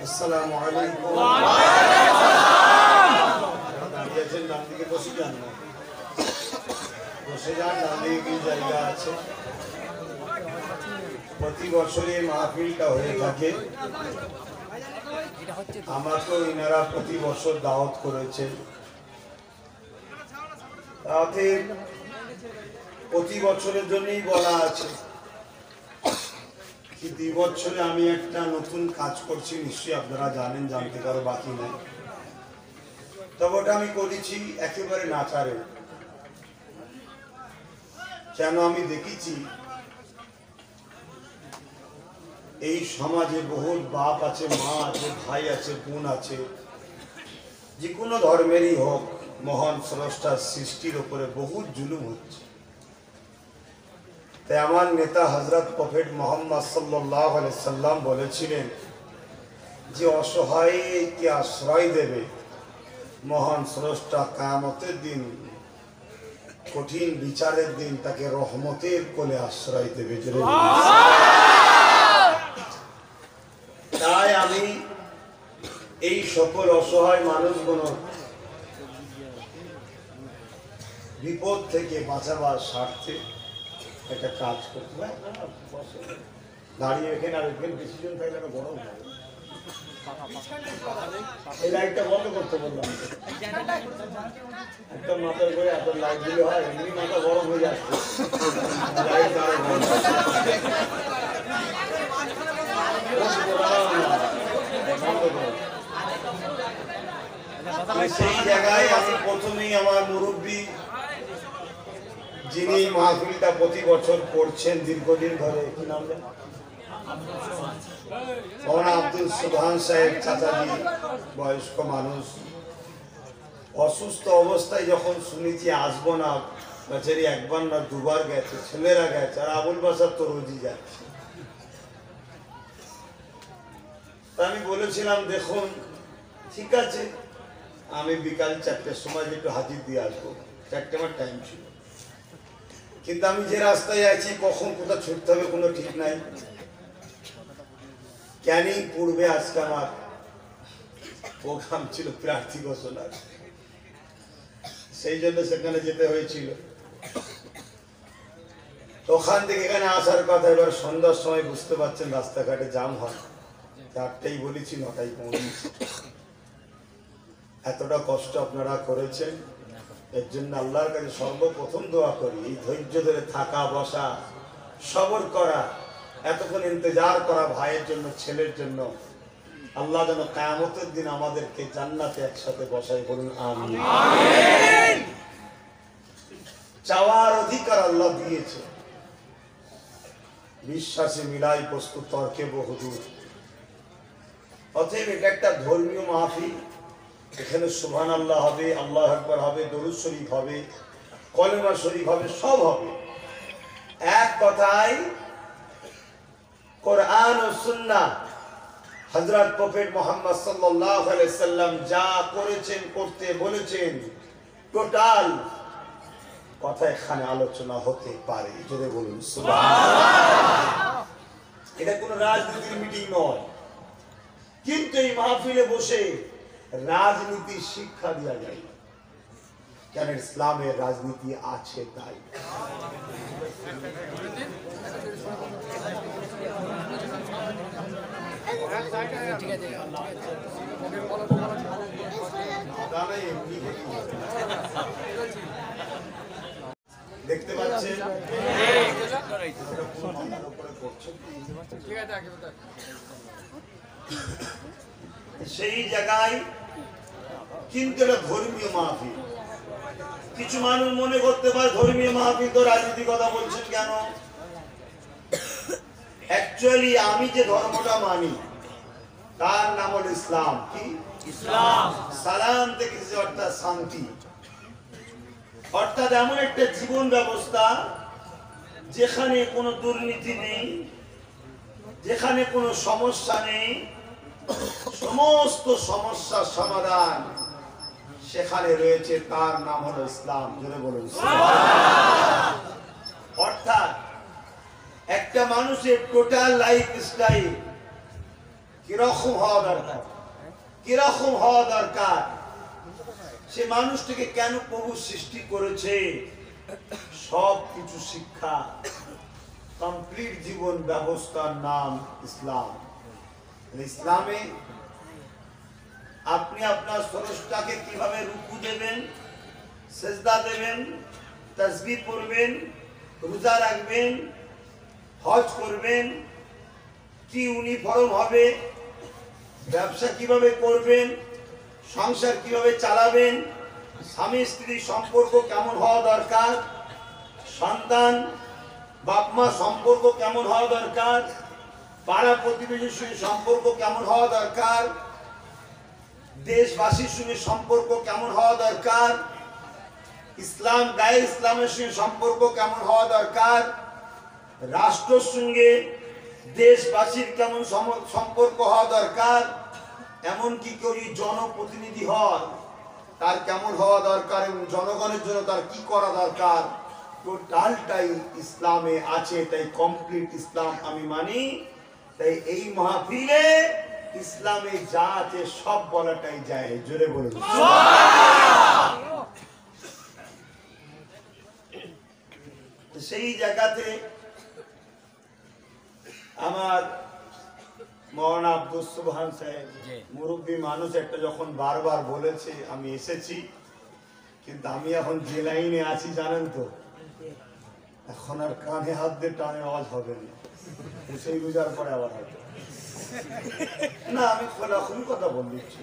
আসসালামু আলাইকুম। ওয়া আলাইকুম আসসালাম। দাঁড়িয়েছেন, ডান দিকে বসে যান না, বসে যান, ডান দিকে কি জায়গা আছে। প্রতি বছরে মাহফিলটা হয়ে থাকে, আমাকেও ইনারা প্রতি বছর দাওয়াত করেছেন। তাতে প্রতি বছরের জন্যই বলা আছে কি 2 বছরে আমি একটা নতুন কাজ করছি, নিশ্চয়ই আপনারা জানেন, জানতে কারো বাকি নেই। তবে ওটা আমি করেছি একেবারে নাচারে। কেন? আমি দেখেছি এই সমাজে বহুত বাপ আছে, মা আছে, ভাই আছে, বোন আছে, যে কোনো ধর্মেরই হোক, মহান স্রষ্টার সৃষ্টির উপরে বহুত জুলুম হচ্ছে। তাই আমার নেতা হযরত প্রফেট মুহাম্মদ সাল্লাল্লাহু আলাইহি সাল্লাম বলেছিলেন যে অসহায়কে আশ্রয় দেবে মহান স্রষ্টা কিয়ামতের দিন, কঠিন বিচারের দিন তাকে রহমতের কোলে আশ্রয় দেবে। তাই আমি এই সকল অসহায় মানুষগুলো বিপদ থেকে বাঁচাবার স্বার্থে একটা কাজ করতে হয়। দাঁড়িয়ে এখানে আর এখানে বেশি জন থাকলে না গরম হবে। এই লাইটটা বন্ধ করতে বললাম, একটা মাথার করে এত লাইট দিলে হয়, এমনি মাথা গরম হয়ে যাচ্ছে। সেই জায়গায় আমি প্রথমেই আমার মুরব্বী, যিনি মাহফিলটা প্রতি বছর করছেন দীর্ঘদিন ধরে, কি নাম জানেন? মৌলানা আব্দুল সুবহান সাহেব চাচাজি, বয়স্ক মানুষ, অসুস্থ অবস্থায় যখন শুনেছি আসবো না, বেচারি একবার না দুবার গেছে, ছেলেরা গেছে, আর আবুল বাসার তো রোজই যাচ্ছে। তা আমি বলেছিলাম দেখুন ঠিক আছে, আমি বিকাল 4টের সময় একটু হাজির দিয়ে আসবো। 4টে আমার টাইম ছিল, কিন্তু আমি যে রাস্তায় আছি কখন কোথাও ছুটতে হবে কোনো ঠিক নাই। ক্যানিং পূর্বে আজকে আমার প্রোগ্রাম ছিল প্রার্থী ঘোষণার, সেই জন্য সেখানে যেতে হয়েছিল। ওখান থেকে এখানে আসার কথা, এবার সন্ধ্যার সময় বুঝতে পারছেন রাস্তাঘাটে জাম হয়। 4টেই বলেছি, 9টায় পৌঁছেছি। এতটা কষ্ট আপনারা করেছেন, এর জন্য আল্লাহর কাছে সর্বপ্রথম দোয়া করি, এই ধৈর্য ধরে থাকা, বসা, সবর করা, এতক্ষণ ইন্তজার করা ভাইয়ের জন্য, ছেলের জন্য, আল্লাহ যেন কিয়ামতের দিন আমাদেরকে জান্নাতে একসাথে বসাই, বলুন আমিন। চাওয়ার অধিকার আল্লাহ দিয়েছে, বিশ্বাসে মিলাই প্রস্তুত, তর্কে বহুদূর। অতএব এটা একটা ধর্মীয় মাহফিল, এখানে সুবহানাল্লাহ হবে, আল্লাহু আকবার হবে, দরুদ শরীফ হবে, কলেমা শরীফ হবে, সব হবে। এক কথায় কোরআন ও সুন্নাহ, হযরত প্রফেট মুহাম্মদ সাল্লাল্লাহু আলাইহি সাল্লাম যা করেছেন, করতে বলেছেন, টোটাল কথা এখানে আলোচনা হতে পারে। জোরে বলুন সুবহানাল্লাহ। এটা কোনো রাজনীতির মিটিং নয়, কিন্তু এই মাহফিলে বসে রাজনীতি শিক্ষা দেওয়া যায়, কেন ইসলামের রাজনীতি আছে তাই। দেখতে পাচ্ছেন সেই জায়গায়, কিন্তু এটা ধর্মীয় মাহফিল। কিছু মানুষ মনে করতে পারে ধর্মীয় মাহফিল তো রাজনীতি কথা বলছেন কেন? অ্যাকচুয়ালি আমি যে ধর্মটা মানি তার নাম হল ইসলাম। কি ইসলাম? সালাম থেকে অর্থাৎ শান্তি, অর্থাৎ এমন একটা জীবন ব্যবস্থা যেখানে কোনো দুর্নীতি নেই, যেখানে কোনো সমস্যা নেই, সমস্ত সমস্যার সমাধান সেখানে রয়েছে, তার নাম হলো ইসলাম। জোরে বলুন সুবহানাল্লাহ। অর্থাৎ একটা মানুষের টোটাল লাইফ স্টাইল কিরকম হওয়া দরকার, কিরকম হওয়া দরকার, সে মানুষটিকে কেন প্রভু সৃষ্টি করেছে, সব কিছু শিক্ষা, কমপ্লিট জীবন ব্যবস্থার নাম ইসলাম। ইসলামে আপনি আপনার স্রষ্টাকে কিভাবে রুকু দেবেন, সেজদা দেবেন, তাসবিহ পড়বেন, রোজা রাখবেন, হজ করবেন, কি ইউনিফর্ম হবে, ব্যবসা কিভাবে করবেন, সংসার কিভাবে চালাবেন, স্বামী স্ত্রীর সম্পর্ক কেমন হওয়া দরকার, সন্তান বাপ মা সম্পর্ক কেমন হওয়া দরকার, পাড়া প্রতিবেশীর সঙ্গে সম্পর্ক কেমন হওয়া দরকার, দেশবাসীর সঙ্গে সম্পর্ক কেমন হওয়া দরকার, ইসলাম গায়ে ইসলামের সঙ্গে সম্পর্ক কেমন হওয়া দরকার, রাষ্ট্রের সঙ্গে দেশবাসীর কেমন সম্পর্ক হওয়া দরকার, এমনকি কেউ যদি জনপ্রতিনিধি হয় তার কেমন হওয়া দরকার এবং জনগণের জন্য তার কি করা দরকার, টোটালটাই ইসলামে আছে। তাই কমপ্লিট ইসলাম আমি মানি। তাই এই মাহফিলে ইসলামে যা আছে সব বলাটাই যায়। জোরে বলুন সেই জায়গাতে আমার মৌলানা আব্দুল সুবহান সাহেব মুরব্বী মানুষ একটা যখন বারবার বলেছে আমি এসেছি, কিন্তু আমি এখন যে লাইনে আছি জানেন তো, এখন আর কানে হাত দিয়ে টানে আওয়াজ হবে না, সেই রোজার পরে আবার হয়তো না। আমি খোলাখুলি কথা বল দিচ্ছি,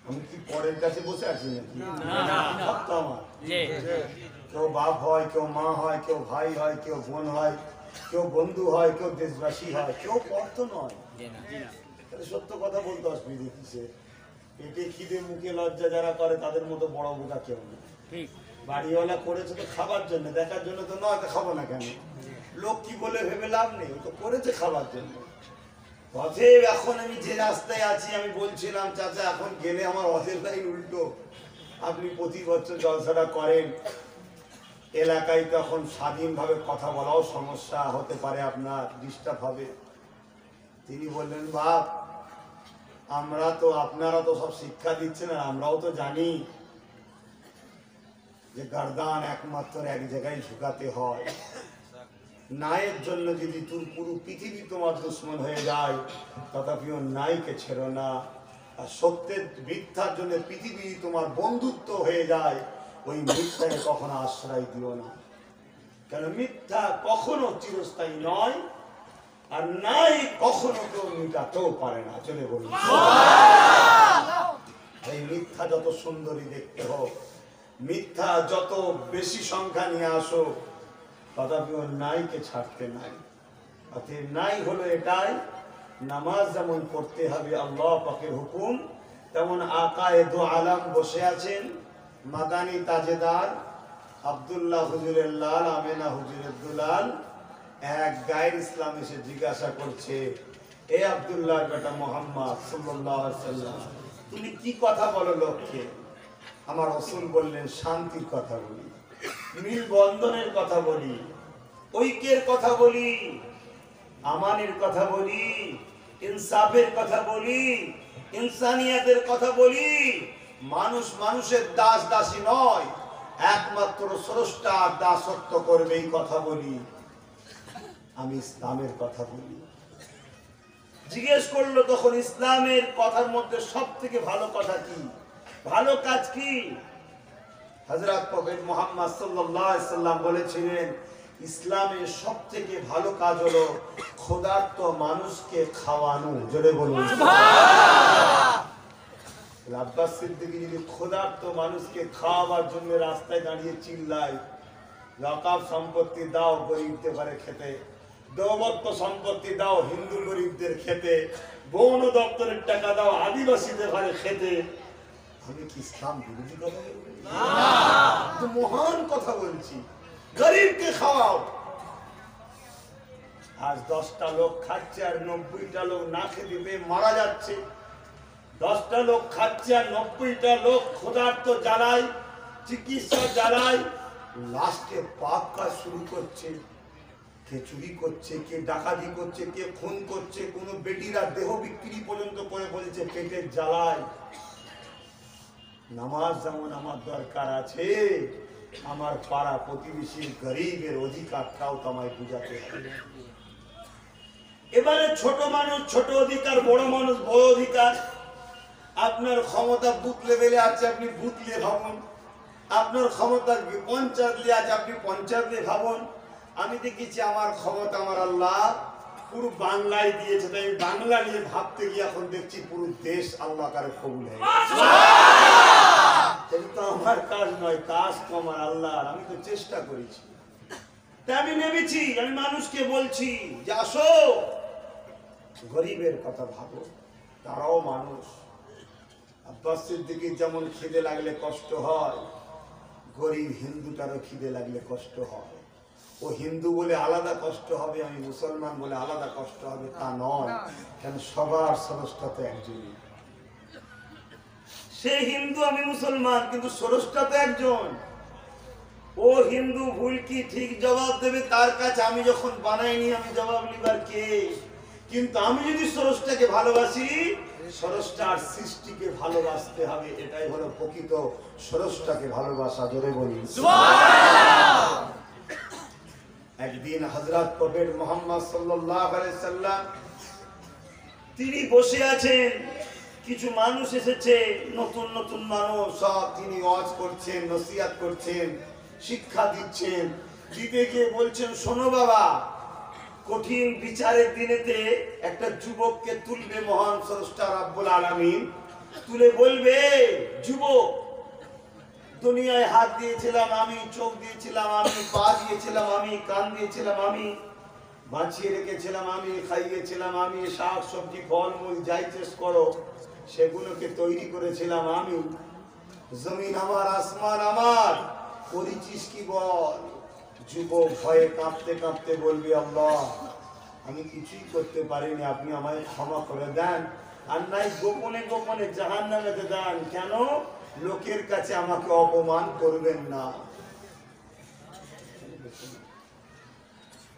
আমি কি পরের কাছে বসে আছি নাকি? আমার কেউ বাপ হয়, কেউ মা হয়, কেউ ভাই হয়, কেউ বোন হয়, কেউ বন্ধু হয়, কেউ দেশবাসী হয়, কেউ পর তো নয়। সত্য কথা বলতে অসুবিধা কিসে? পেটে খিদে মুখে লজ্জা যারা করে তাদের মতো বড় বোকা কেউ নেই। বাড়িওয়ালা করেছে তো খাবার জন্য, দেখার জন্য তো নয়। খাবো না কেন? লোক কি বলে ভেবে লাভ নেই, ও তো করেছে খাবার জন্য। অতএব এখন আমি যে রাস্তায় আছি, আমি বলছিলাম চাচা এখন গেলে আমার অজের লাইন উল্টো। আপনি প্রতি বছর জলসাটা করেন, এলাকায় তখন স্বাধীনভাবে কথা বলাও সমস্যা হতে পারে, আপনার ডিস্টার্ব হবে। তিনি বললেন বাপ, আমরা তো, আপনারা তো সব শিক্ষা দিচ্ছেন, আর আমরাও তো জানি যে গার্দান একমাত্র এক জায়গায় ঝুঁকাতে হয়। ন্যায়ের জন্য যদি পুরো পৃথিবী তোমার দুশ্মন হয়ে যায়, তথাপিও ন্যায়কে ছেড়ো না। আর সত্যের মিথ্যার জন্য পৃথিবী তোমার বন্ধুত্ব হয়ে যায়, ওই মিথ্যাকে কখনো আশ্রয় দিও না। কেন মিথ্যা কখনো চিরস্থায়ী নয়, আর নাই কখনো কেউ মিটাতেও পারে না। চলে বলুন এই মিথ্যা যত সুন্দরী দেখতে হোক, মিথ্যা যত বেশি সংখ্যা নিয়ে আসো, তথাপিও নাইকে ছাড়তে নাই। অতএব নাই হলো এটাই, নামাজ যেমন পড়তে হবে আল্লাহ পাকের হুকুম, তেমন আকায়ে দু আলম বসে আছেন, মাদানী তাজেদার আব্দুল্লাহ হুজুরের লাল, আমেনা হুজুরের দুলাল। এক গায়ের ইসলাম এসে জিজ্ঞাসা করছে, এ আব্দুল্লাহর বেটা মোহাম্মদ সাল্লাল্লাহু আলাইহি ওয়াসাল্লাম, তুমি কি কথা বলো লোককে? আমার রাসূল বললেন, শান্তির কথা বলি, মিল বন্ধনের কথা বলি, ঐক্যের কথা বলি, আমানের কথা বলি, ইনসাফের কথা বলি, ইনসানিয়াতের কথা বলি। মানুষ মানুষের দাস দাসী নয়, একমাত্র স্রষ্টার দাসত্ব করবে, এই কথা বলি। আমি ইসলামের কথা বলি। জিজ্ঞেস করলো তখন ইসলামের কথার মধ্যে সব থেকে ভালো কথা কি, ভালো কাজ কি? হযরত প্রফেট মুহাম্মদ সাল্লাল্লাহু আলাইহি সাল্লাম বলেছিলেন, ইসলামের সব থেকে ভালো কাজ হলো ক্ষুধার্ত মানুষকে খাওয়ানো। জোরে বলুন সুবহানাল্লাহ। আব্বাস সিদ্দিকী যদি ক্ষুধার্ত মানুষকে খাওয়াবার জন্য রাস্তায় দাঁড়িয়ে চিল্লায়, ওয়াকফ সম্পত্তি দাও গরিবদের ঘরে খেতে, দৌলত্ব সম্পত্তি দাও হিন্দু গরিবদের খেতে, বন দপ্তরের টাকা দাও আদিবাসীদের ঘরে খেতে, আমি কি ইসলাম বিরোধী কথা বলবো? না, মহান কথা বলছি। গরিবকে খাওয়াও। আজ 10টা লোক খাচ্ছে আর 90টা লোক না খেতে পেয়ে মারা যাচ্ছে। 10টা লোক খাচ্ছে আর 90টা লোক ক্ষুধার্ত জ্বালায়, চিকিৎসা জ্বালায়, লাস্টে পাপ কাজ শুরু করছে। কে চুরি করছে, কে ডাকাতি করছে, কে খুন করছে, কোন বেটিরা দেহ বিক্রি পর্যন্ত করে বলছে পেটের জ্বালায়। নামাজ যেমন আমার দরকার আছে, আমার পাড়া প্রতিবেশীর গরিবের অধিকারটাও তো আমায় বুঝাতে হবে। এবারে ছোট মানুষ ছোট অধিকার, বড় মানুষ বড় অধিকার। আপনার ক্ষমতা বুথ লেভেলে আছে, আপনি বুথ লে ভাবুন। আপনার ক্ষমতা পঞ্চায়েত লে আছে, আপনি পঞ্চায়েত লে ভাবুন। আমি দেখেছি আমার ক্ষমতা আমার আল্লাহ পুরো বাংলায় দিয়েছে, তাই বাংলা নিয়ে ভাবতে গিয়ে এখন দেখছি পুরো দেশ আল্লাহ কারে কবুল হয়ে গেছে। এটা তো আমার কাজ নয়, কাজ তো আমার আল্লাহর। আমি তো চেষ্টা করেছি, তাই আমি নেমেছি। আমি মানুষকে বলছি যে আসো, গরিবের কথা ভাবো, তারাও মানুষ। আব্বাস সিদ্দিকীর যেমন খিদে লাগলে কষ্ট হয়, গরিব হিন্দুটারও খিদে লাগলে কষ্ট হয়। ও হিন্দু বলে আলাদা কষ্ট হবে, আমি মুসলমান বলে আলাদা কষ্ট হবে তা নয়। কেন সবার স্রষ্টা তো একজনই। সে হিন্দু, আমি মুসলমান, কিন্তু স্রষ্টা তো একজন। ও হিন্দু ভুল কি ঠিক জবাব দেবে তার কাছে। আমি যখন বানাইনি, আমি জবাব নিবার কে? কিন্তু আমি যদি স্রষ্টাকে ভালোবাসি, স্রষ্টার সৃষ্টিকে ভালোবাসতে হবে। এটাই হলো প্রকৃত স্রষ্টাকে ভালোবাসা। জোরে বলি সুবহানাল্লাহ। একদিন হযরত প্রফেট মুহাম্মদ সাল্লাল্লাহু আলাইহি সাল্লাম তিনি বসে আছেন, কিছু মানুষ এসেছে, নতুন নতুন মানুষ, সব তিনি ওয়াজ করছেন, নসিহত করছেন, শিক্ষা দিচ্ছেন। দিতে গিয়ে বলছেন, শোনো বাবা, কঠিন বিচারের দিনেতে একটা যুবককে তুলবে মহান স্রষ্টা রব্বুল আলামিন, তুলে বলবে, যুবক, দুনিয়ায় হাত দিয়েছিলাম আমি, চোখ দিয়েছিলাম আমি, পা দিয়েছিলাম আমি, কান দিয়েছিলাম আমি, বাঁচিয়ে রেখেছিলাম আমি, খাইয়েছিলাম আমি, শাক সবজি ফলমূল যাই চেস করো সেগুলোকে তৈরি করেছিলাম আমি। জমিন আমার, আসমান আমার, করেছিস কি বল? যুবক ভয়ে কাঁপতে কাঁপতে বলবি, আল্লাহ আমি কিছুই করতে পারিনি, আপনি আমায় ক্ষমা করে দেন। আর নাই গোপনে গোপনে জাহান্নামেতে দেন। কেন? লোকের কাছে আমাকে অপমান করবেন না,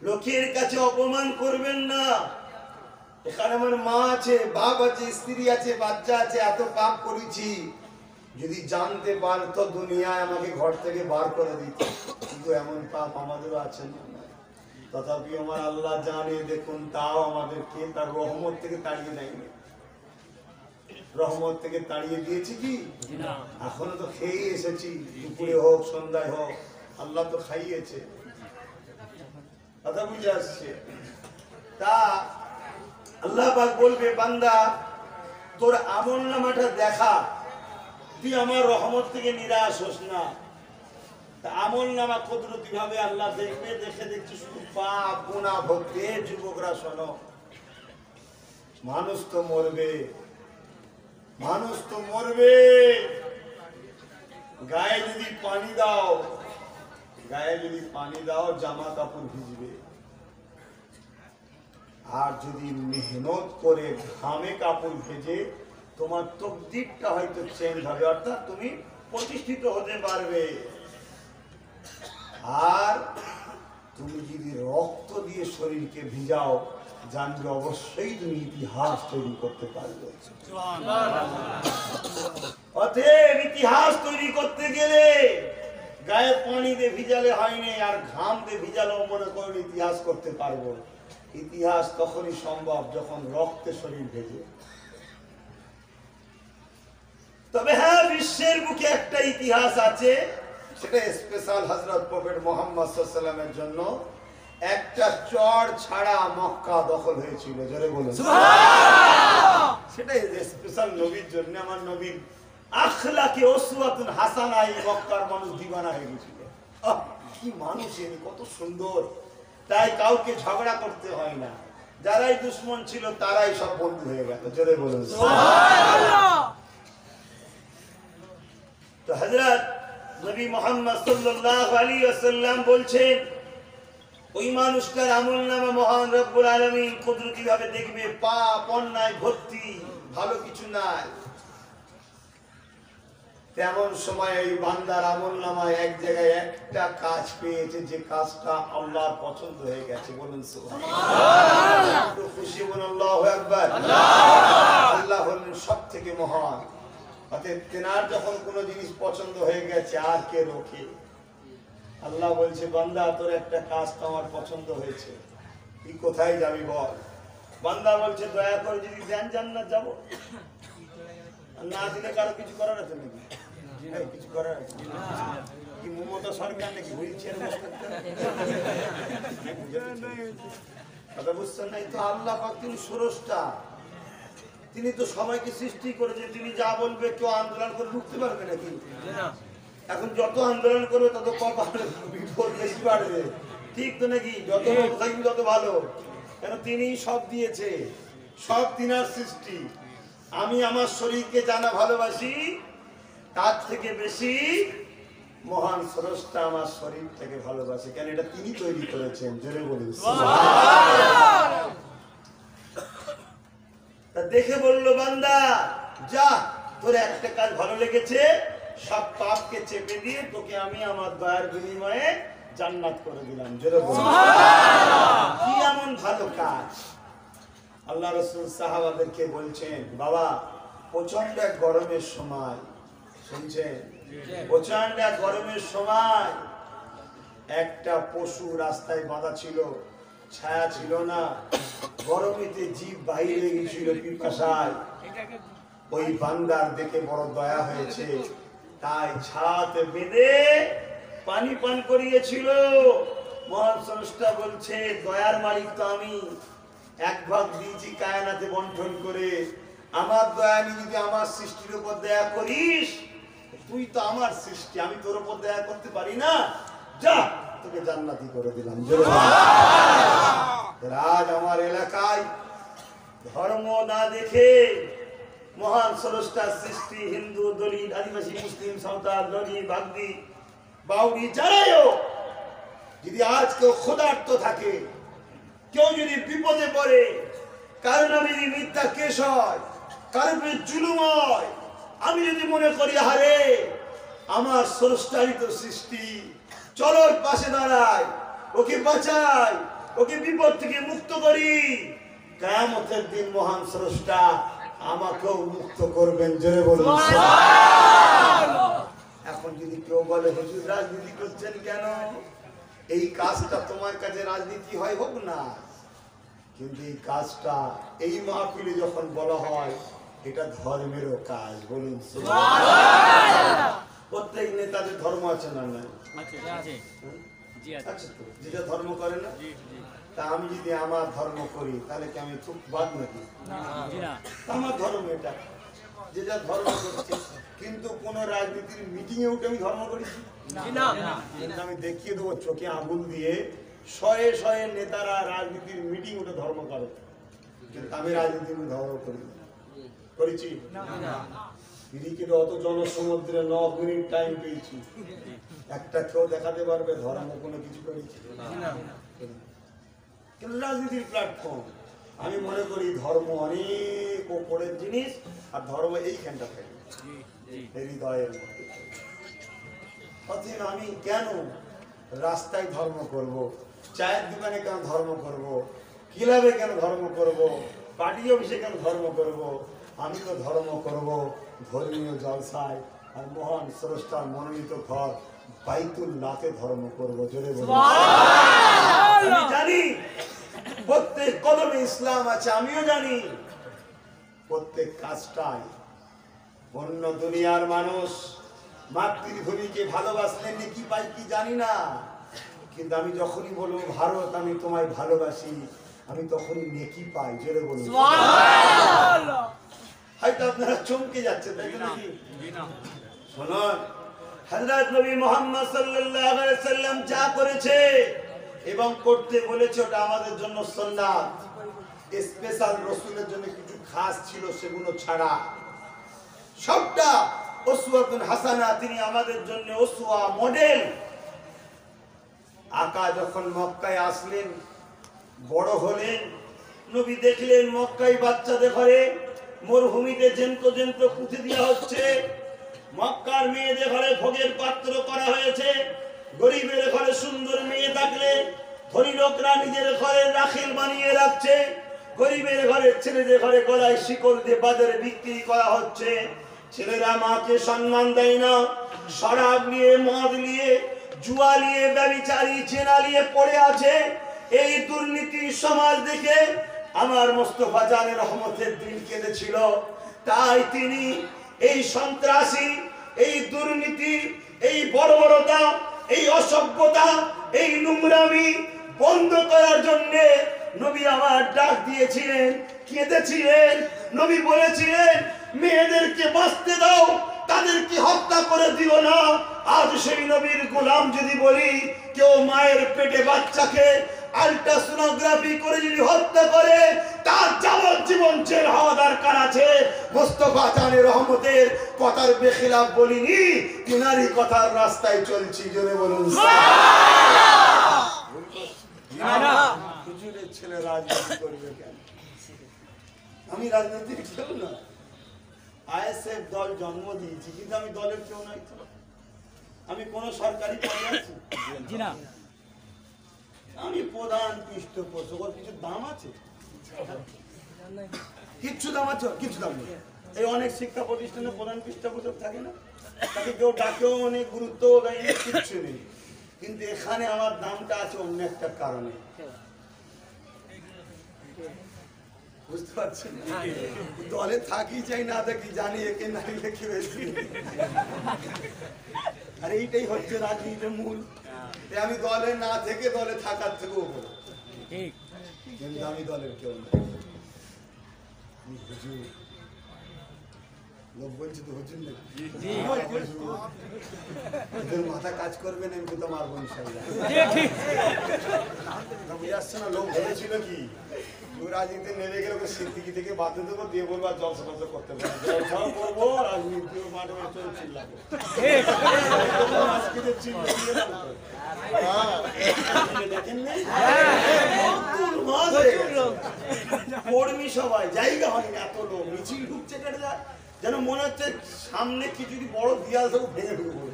লোকের কাছে অপমান করবেন না। এখানে আমার মা আছে, বাপ আছে, স্ত্রী আছে, বাচ্চা আছে, এত পাপ করেছি, যদি জানতে পারতো দুনিয়ায় আমাকে ঘর থেকে বার করে দিত। কিন্তু এমন পাপ আমাদেরও আছে না, তথাপি আমার আল্লাহ জানে। দেখুন, তাও আমাদেরকে তার রহমত থেকে তাড়িয়ে দেয়নি। রহমত থেকে তাড়িয়ে দিয়েছি কি? এখনো তো খেয়ে এসেছি, দুপুরে হোক সন্ধ্যায় হোক, আল্লাহ তো খাইয়েছে। কথা বুঝে আসছে? তা আল্লাহ পাক বলবে, বান্দা তোর আমলনামাটা দেখা, তুই আমার রহমত থেকে নিরাশ হোস না। তা আমলনামা কুদরতি ভাবে আল্লাহ দেখবে, দেখে দেখছি শুধু পাপ গুনাহ ভক্তি। যুবকরা শোনো, মানুষ তো মরবে, মানুষ তো মরবে। গায়ে যদি পানি দাও, গায়ে যদি পানি দাও জামা কাপড় ভিজবে। আর যদি মেহনত করে ঘামে কাপড় ভেজে, তোমার তকদিরটা হয়তো চেঞ্জ হবে, অর্থাৎ তুমি প্রতিষ্ঠিত হতে পারবে। আর তুমি যদি রক্ত দিয়ে শরীরকে ভিজাও, জানবে অবশ্যই তুমি ইতিহাস তৈরি করতে পারবে। অতএব ইতিহাস তৈরি করতে গেলে গায়ে পানি দিয়ে ভিজালে হয়নি, আর ঘাম দিয়ে ভিজালেও মনে করুন ইতিহাস করতে পারবো। ইতিহাস তখনই সম্ভব যখন রক্তে শরীর ভেজে। তবে হ্যাঁ, বিশ্বের বুকে একটা ইতিহাস আছে, সেটা স্পেশাল হযরত প্রফেট মুহাম্মদ সাল্লাল্লাহু আলাইহি ওয়াসাল্লামের জন্য। একটা চর ছাড়া মক্কা দখল হয়েছিল। জোরে বলুন সুবহানাল্লাহ। সেটা স্পেশাল নবীর জন্য। আমার নবীর আখলাকে উসওয়াতুন হাসানা, এই মক্কার মানুষ দিওয়ানা হয়ে গেছিল। কি মানুষ এনি, কত সুন্দর। তাই কাউকে ঝগড়া করতে হয় না, যারাই দুশমন ছিল তারাই সব বন্ধু হয়ে গেল। জোরে বলুন সুবহানাল্লাহ। তো হযরত নবী মুহাম্মদ সাল্লাল্লাহু আলাইহি ওয়াসাল্লাম বলছেন, ওই মানুষটার আমলনামা মহান রব্বুল আলামিন কুদরতি ভাবে দেখবে, পাপ অন্যায় ভর্তি, ভালো কিছু নাই। তেমন সময় এই বান্দার আমলনামায় এক জায়গায় একটা কাজ পেয়েছে, যে কাজটা আল্লাহর পছন্দ হয়ে গেছে। বলুন সুবহানাল্লাহ। একটু খুশি বলুন আল্লাহু আকবার। আল্লাহ হলেন সবথেকে মহান। অতএব তেনার যখন কোনো জিনিস পছন্দ হয়ে গেছে, আর কে রোকে? আল্লাহ বলছে, বান্দা তোর একটা কাজ তো আমার পছন্দ হয়েছে, তুই কোথায় যাবি বল? বান্দা বলছে, দয়া করে যদি দেন জান্নাত যাবো, না দিলে কারো কিছু করার আছে নাকি? কিছু করার আছে কি? মমতা সরকার নাকি হুইল চেয়ার কথা বুঝছেন না? তো আল্লাহ পাক তিনি স্রষ্টা, তিনি তো সবাইকে সৃষ্টি করেছে। তিনি যা বলবে কেউ আন্দোলন করে রুখতে পারবে নাকি? এখন যত আন্দোলন করবে তত বিপদ বেশি বাড়বে, ঠিক তো নাকি? যত থাকবে তত ভালো, কেন তিনি সব দিয়েছে, সব তিনার সৃষ্টি। আমি আমার শরীরকে জানা ভালোবাসি, তার থেকে বেশি মহান স্রষ্টা আমার শরীর থেকে ভালোবাসে, কেন এটা তিনি তৈরি করেছেন। জোরে বলুন সুবহানাল্লাহ। তা দেখে বললো, বান্দা যা, তোর একটা কাজ ভালো লেগেছে, সব পাপকে চেপে দিয়ে তোকে আমি আমার দয়ার বিনিময়ে জান্নাত করে দিলাম। জোরে বলুন সুবহানাল্লাহ। কি এমন ভালো কাজ? আল্লাহ রাসূল সাহাবাদেরকে বলছেন, বাবা প্রচন্ড এক গরমের সময়, শুনছেন, প্রচন্ড এক গরমের সময় একটা পশু রাস্তায় বাঁধা ছিল, ছায়া ছিল না, গরমেতে জীব বাইরে গিয়েছিল পিপাসায়। ওই বান্দার দেখে বড় দয়া হয়েছে, তাই ছাতে বেঁধে পানি পান করিয়েছিল। মহান স্রষ্টা বলছে, দয়ার মালিক তো আমি, এক ভাগ দিয়েছি কায়নাতে বন্টন করে। আমার দয়া নিয়ে যদি আমার সৃষ্টির উপর দয়া করিস, তুই তো আমার সৃষ্টি, আমি তোর উপর দয়া করতে পারি না, যা তোকে জান্নাতি করে দিলাম। আজ আমার এলাকায় ধর্ম না দেখে মহান স্রষ্টার সৃষ্টি, হিন্দু, দলিত, আদিবাসী, মুসলিম, সাঁওতাল, দলিত, বাগদি, বাউরি, যারাই হোক, যদি আজ কেউ ক্ষুধার্ত থাকে, কেউ যদি বিপদে পড়ে, কারণ আমি যদি মিথ্যা কেস হয়, কারণ জুলুম হয়, আমি যদি মনে করি হারে আমার স্রষ্টারিত সৃষ্টি, চলো ওর পাশে দাঁড়াই, ওকে বাঁচাই, ওকে বিপদ থেকে মুক্ত করি, কিয়ামতের দিন মহান স্রষ্টা আমাকেও মুক্ত করবেন। জোরে বলুন সুবহানাল্লাহ। এখন যদি কেউ বলে, হুজুর রাজনীতি করছেন কেন? এই কাজটা তোমার কাছে রাজনীতি হয়, হোক না, কিন্তু এই কাজটা এই মাহফিলে যখন বলা হয়, এটা ধর্মেরও কাজ। বলুন সুবহানাল্লাহ। প্রত্যেক নেতাদের ধর্ম আছে না? না আচ্ছা, তো যেটা ধর্ম করে না, তা আমি যদি আমার ধর্ম করি তাহলে কি আমি খুব বাদ নাকি? আমার ধর্ম এটা, যে যা ধর্ম করছে। কিন্তু কোন রাজনীতির মিটিং এ উঠে আমি ধর্ম করেছি না, কিন্তু আমি দেখিয়ে দেবো চোখে আঙুল দিয়ে, শয়ে শয়ে নেতারা রাজনীতির মিটিং উঠে ধর্ম করে, কিন্তু আমি রাজনীতির ধর্ম করি করেছি না। ক্রিকেটে অত জনসমুদ্রে 9 মিনিট টাইম পেয়েছি, একটা কেউ দেখাতে পারবে ধর্ম কোনো কিছু করেছি না? কিন্তু রাজনীতির প্ল্যাটফর্ম, আমি মনে করি ধর্ম অনেক ওপরের জিনিস, আর ধর্ম এইখানটা থাকে হৃদয়ের মধ্যে। অতএব আমি কেন রাস্তায় ধর্ম করব, চায়ের দোকানে কেন ধর্ম করব, ক্লাবে কেন ধর্ম করব, পার্টি অফিসে কেন ধর্ম করব? আমি তো ধর্ম করব ধর্মীয় জলসায়, আর মহান স্রষ্টার মনোনীত ঘর বাইতুল্লাহতে ধর্ম করব। জোরে বলুন সুবহানাল্লাহ। আমি জানি প্রত্যেক কদমে ইসলাম আছে, আমিও জানি প্রত্যেক কাজটাই অন্য দুনিয়ার মানুষ মাতৃভূমিকে ভালোবাসলে নেকি পাই কি জানি না, কিন্তু আমি যখনই বলবো ভারত আমি তোমায় ভালোবাসি, আমি তখনই নেকি পাই। জোরে বলুন সুবহানাল্লাহ। হয়তো আপনারা চমকে যাচ্ছেন, তাই তো নাকি? শুনুন, হযরত নবী মুহাম্মদ সাল্লাল্লাহু আলাইহি সাল্লাম যা করেছে এবং করতে বলেছে, ওটা আমাদের জন্য সুন্নাত। স্পেশাল রাসূলের জন্য কিছু খাস ছিল, সেগুলো ছাড়া সবটা উসওয়াতুন হাসানা, তিনি আমাদের জন্য উসওয়া, মডেল। আকা যখন মক্কায় আসলেন, বড় হলেন, নবী দেখলেন মক্কায় বাচ্চাদের ঘরে মরুভূমিতে জেন্ত জেন্ত পুঁতে দেওয়া হচ্ছে, মক্কার মেয়েদের ঘরে ভোগের পাত্র করা হয়েছে। গরিবের ঘরে সুন্দর মেয়ে থাকলে ধনী লোকরা নিজের ঘরে রাখিল বানিয়ে রাখছে, গরিবের ঘরে ছেলেদের ঘরে গলায় শিকল দিয়ে বাজারে বিক্রি করা হচ্ছে। ছেলেরা মাকে সম্মান দেয় না, শরাব নিয়ে, মদ নিয়ে, জুয়া নিয়ে, ব্যভিচারী জেনা নিয়ে পড়ে আছে। এই দুর্নীতির সমাজ দেখে আমার মোস্তফা জানের রহমতের দিন কেঁদেছিল। তাই তিনি এই সন্ত্রাসী, এই দুর্নীতি, এই বর্বরতা, এই অসভ্যতা, এই নোংরামি বন্ধ করার জন্য নবী আমার ডাক দিয়েছিলেন, কেঁদেছিলেন। নবী বলেছিলেন, মেয়েদেরকে বাঁচতে দাও, তাদেরকে হত্যা করে দিও না। আজ সেই নবীর গোলাম যদি বলি, কেউ মায়ের পেটে বাচ্চাকে আল্ট্রাসোনোগ্রাফি করে যদি হত্যা করে, তার যাবজ্জীবন জেল হওয়া দরকার আছে। মোস্তফা জানের রহমতের কথার বেখিলাফ বলিনি, তিনারই কথার রাস্তায় চলছি। জোরে বলুন হুজুরের ছেলে রাজনীতি করবে কেন? আমি রাজনীতির কেউ না, আইএসএফ দল জন্ম দিয়েছি, কিন্তু আমি দলের কেউ নাই। আমি কোন সরকারি পদে আছি? আমি প্রধান পৃষ্ঠপোষক। ওর কিছু দাম আছে? কিচ্ছু দাম আছে? কিছু দাম নেই। এই অনেক শিক্ষা প্রতিষ্ঠানে প্রধান পৃষ্ঠপোষক থাকে না, তাকে কেউ ডাকেও অনেক গুরুত্ব দেয়, কিচ্ছু নেই। কিন্তু এখানে আমার দামটা আছে অন্য একটা কারণে। বুঝতে পারছেন? দলে থাকি চাই না থাকি, জানি একে না লিখে বেশি। আর এইটাই হচ্ছে রাজনীতির মূল। আমি দলে না থেকে দলে থাকার থেকেও বলো, কিন্তু আমি দলের কেউ না। লোক বলছি তো হুজুর নাকি? মাথা কাজ করবে না, আমি তো মারবো ইনশাআল্লাহ। বুঝে আসছে না? লোক বলেছিল কি, রাজনীতি নেমে গেলে ওকে সিদ্দিকি থেকে বাধ্য দেবো, দিয়ে বলবো আর জলসা টলসা করতে পারবো, জলসাও করবো, রাজনীতি মাঠে চলে চিল্লাবো। কর্মী সবাই জায়গা হয়নি, এত লোক মিছিল ঢুকছে, কেটে যায় যেন মনে হচ্ছে সামনে কি যদি বড় দিয়াল সব ভেঙে ঢুকবো।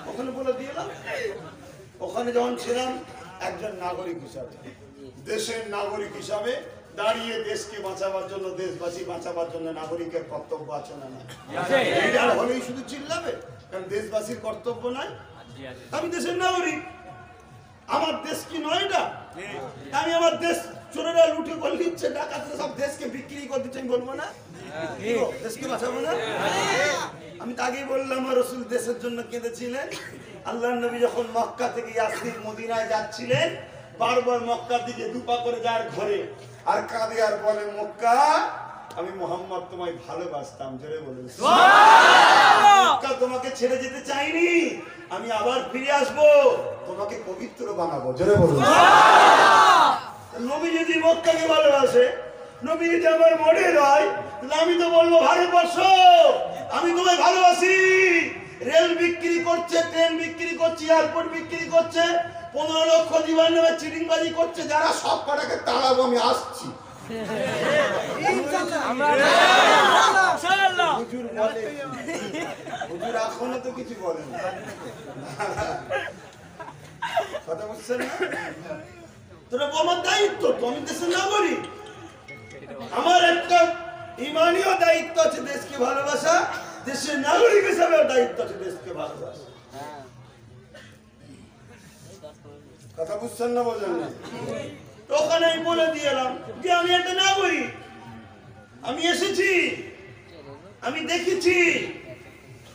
ওখানে বলে দিলাম, ওখানে যখন ছিলাম একজন নাগরিক হিসাবে, দেশের নাগরিক হিসাবে দাঁড়িয়ে দেশকে বাঁচাবার জন্য, দেশবাসী বাঁচাবার জন্য নাগরিকের কর্তব্য আছে না? লিডার হলেই শুধু চিল্লাবে, কারণ দেশবাসীর কর্তব্য নাই? আমি দেশের নাগরিক, আমার দেশ কি নয় এটা? আমি আমার দেশ চোরেরা লুটে করে নিচ্ছে, ডাকাতরা সব দেশকে বিক্রি করে দিচ্ছে, আমি বলবো না দেশকে বাঁচাবো না? আমি তো আগেই বললাম, আমার রাসূল দেশের জন্য কেঁদেছিলেন। আল্লাহর নবী যখন মক্কা থেকে ইয়াসরিব মদিনায় যাচ্ছিলেন, বারবার মক্কার দিকে দুপা করে যার ঘরে আর কাঁদে আর বলে, মক্কা আমি মুহাম্মদ তোমায় ভালোবাসতাম। জোরে বলুন সুবহানাল্লাহ। মক্কা তোমাকে ছেড়ে যেতে চাইনি, আমি আবার ফিরে আসবো, তোমাকে পবিত্র বানাবো। জোরে বলুন সুবহানাল্লাহ। নবী যদি মক্কাকে ভালোবাসে, নবী যদি আমার মডেল হয়, তাহলে আমি তো বলবো, ভারতবর্ষ আমি তোমায় ভালোবাসি। রেল বিক্রি করছে, ট্রেন বিক্রি করছে, এয়ারপোর্ট বিক্রি করছে, 15 লক্ষ দিবার নামে চিটিংবাজি করছে, যারা সব কটাকে তাড়াবো, আমি আসছি। হুজুর এখনো তো কিছু বলেন, কথা বুঝছেন না? তোরা আমার দায়িত্ব তো, আমি দেশের নাগরিক, আমার একটা ইমানীয় দায়িত্ব আছে দেশকে ভালোবাসা, দেশের নাগরিক হিসাবে দায়িত্ব আছে দেশকে ভালোবাসা। কথা বুঝছেন না? বলেন না? ওখানে আমি বলে দিলাম যে আমি একটা নাগরিক, আমি এসেছি, আমি দেখেছি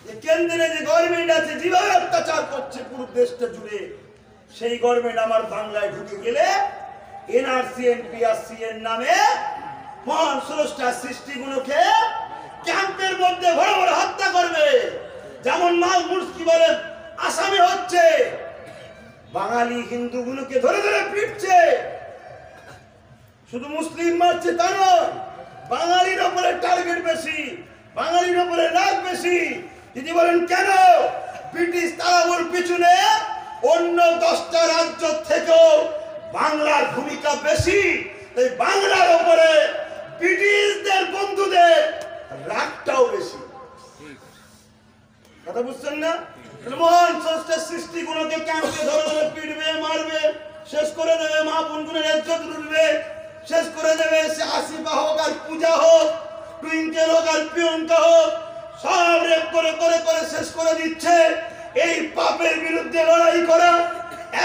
যে কেন্দ্রে যে গভর্নমেন্ট আছে যেভাবে অত্যাচার করছে পুরো দেশটা জুড়ে, সেই গভর্নমেন্ট আমার বাংলায় ঢুকে গেলে এনআরসি এনপিআরসি এর নামে মহান স্রষ্টা সৃষ্টিগুলোকে ক্যাম্পের মধ্যে ভরে ভরে হত্যা করবে। যেমন মাল মুরসি বলে আসামে হচ্ছে, বাঙালি হিন্দুগুলোকে ধরে ধরে পিটছে, শুধু মুসলিম মারছে তা নয়, বাঙালির উপরে টার্গেট বেশি, বাঙালির উপরে রাগ বেশি। যদি বলেন কেন, ব্রিটিশ তাড়ানোর পিছনে অন্য 10টা রাজ্য থেকেও বাংলার ভূমিকা বেশি, তাই বাংলার উপরে ব্রিটিশদের বন্ধুদের রাগটাও বেশি। কথা বুঝছেন না? মহান স্রষ্টার সৃষ্টিগুলোকে ক্যাম্পে ধরে ধরে পিটবে, মারবে, শেষ করে দেবে, মা বোনগুলোর ইজ্জত লুটবে, শেষ করে দেবে। সে আসিফা হোক আর পূজা হোক, টুইঙ্কেল হোক আর প্রিয়ঙ্কা হোক, সব রেপ করে করে করে শেষ করে দিচ্ছে। এই পাপের বিরুদ্ধে লড়াই করা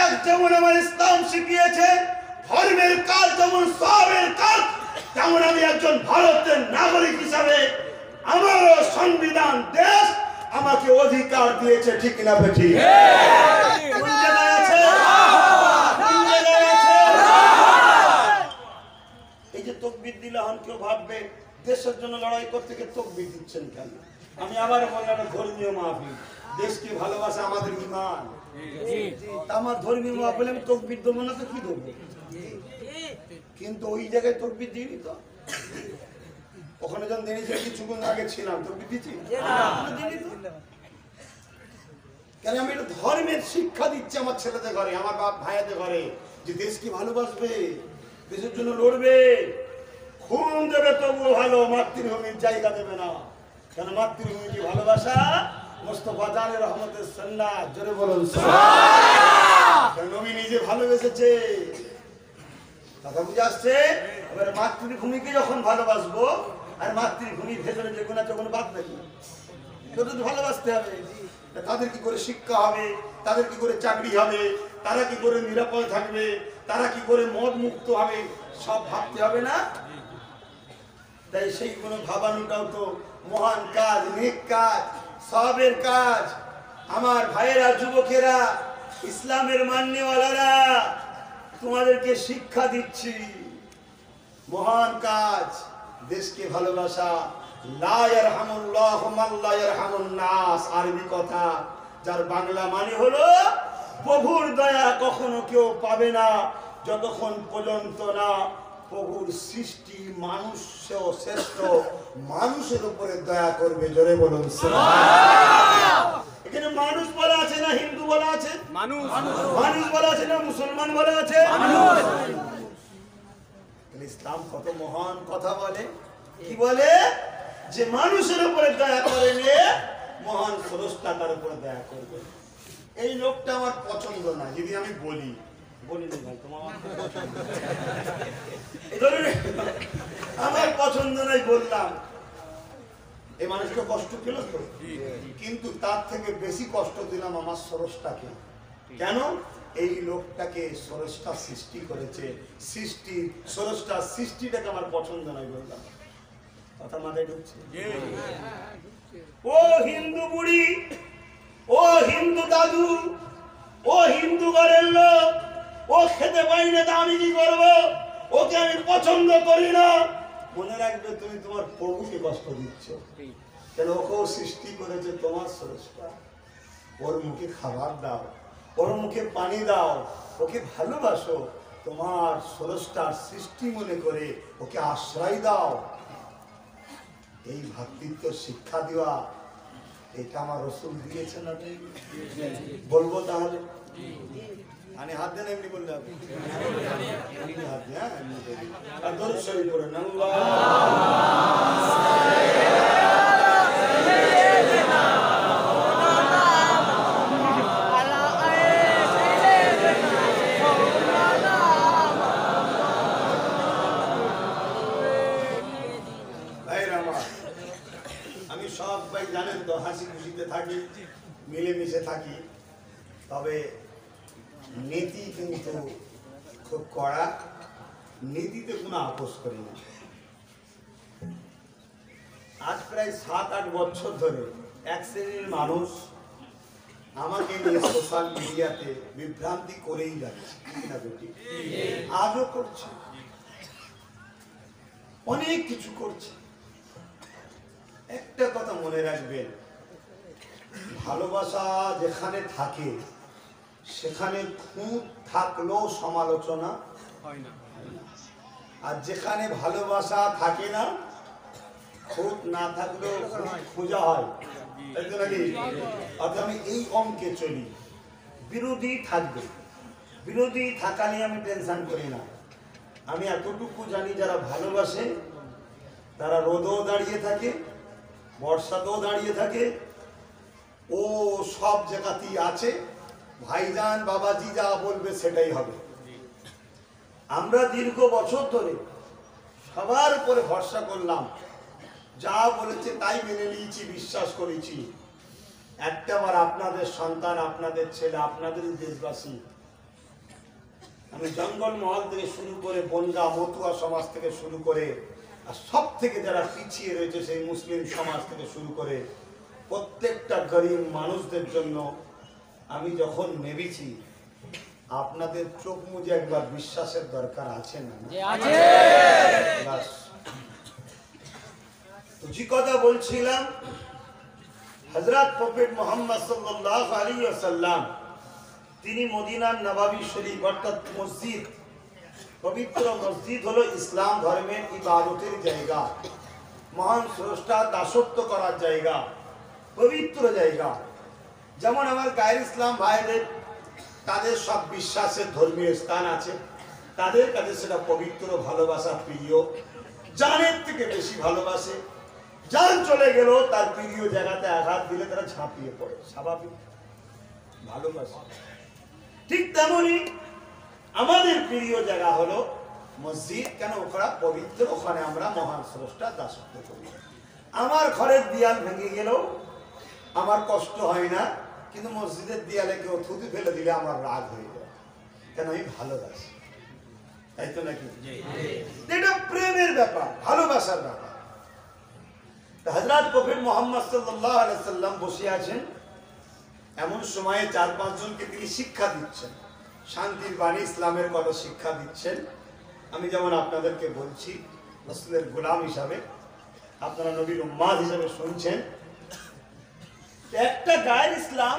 এক যেমন আমার ইসলাম শিখিয়েছে, ধর্মের কাজ যেমন সবের কাজ, তেমন আমি একজন ভারতের নাগরিক হিসাবে আমারও সংবিধান দেশ আমাকে অধিকার দিয়েছে, ঠিক না বেঠি? কোন জায়গায় আছে? কোন জায়গায় আছে? এই যে তাকবীর দিলে হন, কেউ ভাববে দেশের জন্য লড়াই করতে গিয়ে তাকবীর দিচ্ছেন কেন? আমি আবার বললাম ধর্মীয় মাহফিল, দেশকে ভালোবাসা আমাদের ঈমান। আমার ধর্মীয় মাহফিলে আমি তাকবীর দেবো না তো কি দেবো? কিন্তু ওই জায়গায় তাকবীর দিইনি তো। ওখানে যখন দিয়েছি কিছুক্ষণ আগে ছিলাম, তাকবীর দিচ্ছি কেন? আমি এটা ধর্মের শিক্ষা দিচ্ছি আমার ছেলেদের ঘরে, আমার বাপ ভাইয়াদের ঘরে, যে দেশকে ভালোবাসবে, দেশের জন্য লড়বে, খুন দেবে তবুও ভালো, মাতৃভূমির জায়গা দেবে না। কেন? মাতৃভূমিকে ভালোবাসা মুস্তাফা জানের রহমতের সুন্নাত। জোরে বলুন সুবহানাল্লাহ। নবী নিজে ভালোবেসেছে, কথা বুঝে আসছে? এবার মাতৃভূমিকে যখন ভালোবাসবো, আর মাতৃভূমির ভেতরে যে গুণ আছে কোনো বাদ নাকি? তোদের তো ভালোবাসতে হবে। তাদের কি করে শিক্ষা হবে, তাদের কি করে চাকরি হবে, তারা কি করে নিরাপদ থাকবে, তারা কি করে মদ মুক্ত হবে, সব ভাবতে হবে না? তাই সেইগুলো ভাবানোটাও তো মহান কাজ, নেক কাজ, সবের কাজ। আমার ভাইয়েরা, যুবকেরা, ইসলামের মান্যওয়ালারা, তোমাদেরকে শিক্ষা দিচ্ছি, মহান কাজ দেশকে ভালোবাসা। লা ইয়ারহামুল্লাহু মান লা ইয়ারহামুন নাস, আরবি কথা, যার বাংলা মানে হলো প্রভুর দয়া কখনো কেউ পাবে না যতক্ষণ পর্যন্ত না প্রভুর সৃষ্টি মানুষ শ্রেষ্ঠ মানুষের উপরে দয়া করবে। জোরে বলুন সুবহানাল্লাহ। এখানে মানুষ বলা আছে না হিন্দু বলা আছে? মানুষ। মানুষ বলা আছে না মুসলমান বলা আছে? মানুষ। ইসলাম কত মহান কথা বলে, কি বলে? যে মানুষের উপরে দয়া করেন, মহান স্রষ্টা তার উপরে দয়া করবে। এই লোকটা আমার পছন্দ না, যদি আমি বলি ভাই তোমার আমার পছন্দ নাই, বললাম এই মানুষকে কষ্ট পেল তো, কিন্তু তার থেকে বেশি কষ্ট দিলাম আমার স্রষ্টাকে। কেন? এই লোকটাকে স্রষ্টা সৃষ্টি করেছে, স্রষ্টা সৃষ্টিটাকে আমার পছন্দ নয়, বললাম। কথা মাথায় ঢুকছে? ও হিন্দু বুড়ি, ও হিন্দু দাদু, ও হিন্দু ঘরের লোক, ও খেতে পাই না, আমি কি করবো? ওকে আমি পছন্দ করি না। মনে রাখবে, তুমি তোমার প্রভুকে কষ্ট দিচ্ছ। কেন? ওকেও সৃষ্টি করেছে তোমার স্রষ্টা। ওর মুখে খাবার দাও, ওর মুখে পানি দাও, ওকে ভালোবাসো, তোমার স্রষ্টার সৃষ্টি মনে করে ওকে আশ্রয় দাও। এই ভ্রাতৃত্ব শিক্ষা দেওয়া, এটা আমার রাসূল দিয়েছেন। আপনি বলবো তাহলে? আমি হাত দেন, এমনি বললে আপনি হাত দেন। হ্যাঁ, আর দরুদ শরীফ পড়েন। আমি সব ভাই জানেন তো, হাসি খুশিতে থাকি, মিলেমিশে থাকি, তবে নীতি কিন্তু খুব কড়া, নীতিতে কোনো আপোষ করি না। আজ প্রায় 7-8 বছর ধরে এক শ্রেণীর মানুষ আমাকে নিয়ে সোশ্যাল মিডিয়াতে বিভ্রান্তি করেই যাচ্ছে, আজও করছে, অনেক কিছু করছে। একটা কথা মনে রাখবেন, ভালোবাসা যেখানে থাকে সেখানে খুঁত থাকলেও সমালোচনা হয় না, আর যেখানে ভালোবাসা থাকে না, খুঁত না থাকলেও খোঁজা হয়, তাই তো নাকি? অর্থাৎ আমি এই অঙ্কে চলি, বিরোধী থাকবে, বিরোধী থাকা নিয়ে আমি টেনশন করি না। আমি এতটুকু জানি, যারা ভালোবাসে তারা রোদেও দাঁড়িয়ে থাকে, বর্ষাতেও দাঁড়িয়ে থাকে, ও সব জায়গাতেই আছে, ভাইজান বাবাজি যা বলবে সেটাই হবে। আমরা দীর্ঘ বছর ধরে সবার উপরে ভরসা করলাম, যা বলেছে তাই মেনে নিয়েছি, বিশ্বাস করেছি। একটাবার আপনাদের সন্তান, আপনাদের ছেলে, আপনাদের দেশবাসী, আমি জঙ্গল মহল থেকে শুরু করে বনগা মতুয়া সমাজ থেকে শুরু করে আর সব থেকে যারা পিছিয়ে রয়েছে সেই মুসলিম সমাজ থেকে শুরু করে প্রত্যেকটা গরিব মানুষদের জন্য আমি যখন নেমেছি, আপনাদের চোখ মুজে একবার বিশ্বাসের দরকার আছে না? তো যে কথা বলছিলাম, হযরত প্রফেট মুহাম্মদ সাল্লাল্লাহু আলাইহি ওয়াসাল্লাম তিনি মদিনার নববী শরীফ অর্থাৎ মসজিদ, পবিত্র মসজিদ হলো ইসলাম ধর্মের ইবাদতের জায়গা, মহান স্রষ্টার দাসত্ব করার জায়গা, পবিত্র জায়গা। যেমন আমার গায়ের ইসলাম ভাইদের তাদের সব বিশ্বাসের ধর্মীয় স্থান আছে, তাদের কাছে সেটা পবিত্র, ভালোবাসা, প্রিয়, জানের থেকে বেশি ভালোবাসে। জান চলে গেল তার প্রিয় জায়গাতে আঘাত দিলে তারা ঝাঁপিয়ে পড়ে, স্বাভাবিক, ভালোবাসে। ঠিক তেমনি আমাদের প্রিয় জায়গা হলো মসজিদ। কেন? ওখানে পবিত্র, ওখানে আমরা মহান স্রষ্টার দাসত্ব করি। আমার ঘরের দেয়াল ভেঙে গেলেও আমার কষ্ট হয় না, কিন্তু মসজিদের দেয়ালে কেউ থুতু ফেলে দিলে আমার রাগ হয়ে যায়। কেন? আমি ভালোবাসি, তাই তো নাকি? এটা প্রেমের ব্যাপার, ভালোবাসার ব্যাপার। হযরত প্রফেট মুহাম্মদ সাল্লাল্লাহু আলাইহি সাল্লাম বসে আছেন, এমন সময়ে 4-5 জনকে তিনি শিক্ষা দিচ্ছেন, শান্তির বাণী, ইসলামের কথা শিক্ষা দিচ্ছেন। আমি যেমন আপনাদেরকে বলছি, রাসূলের গোলাম হিসাবে, আপনারা নবীর উম্মাত হিসাবে শুনছেন। একটা গায়ের ইসলাম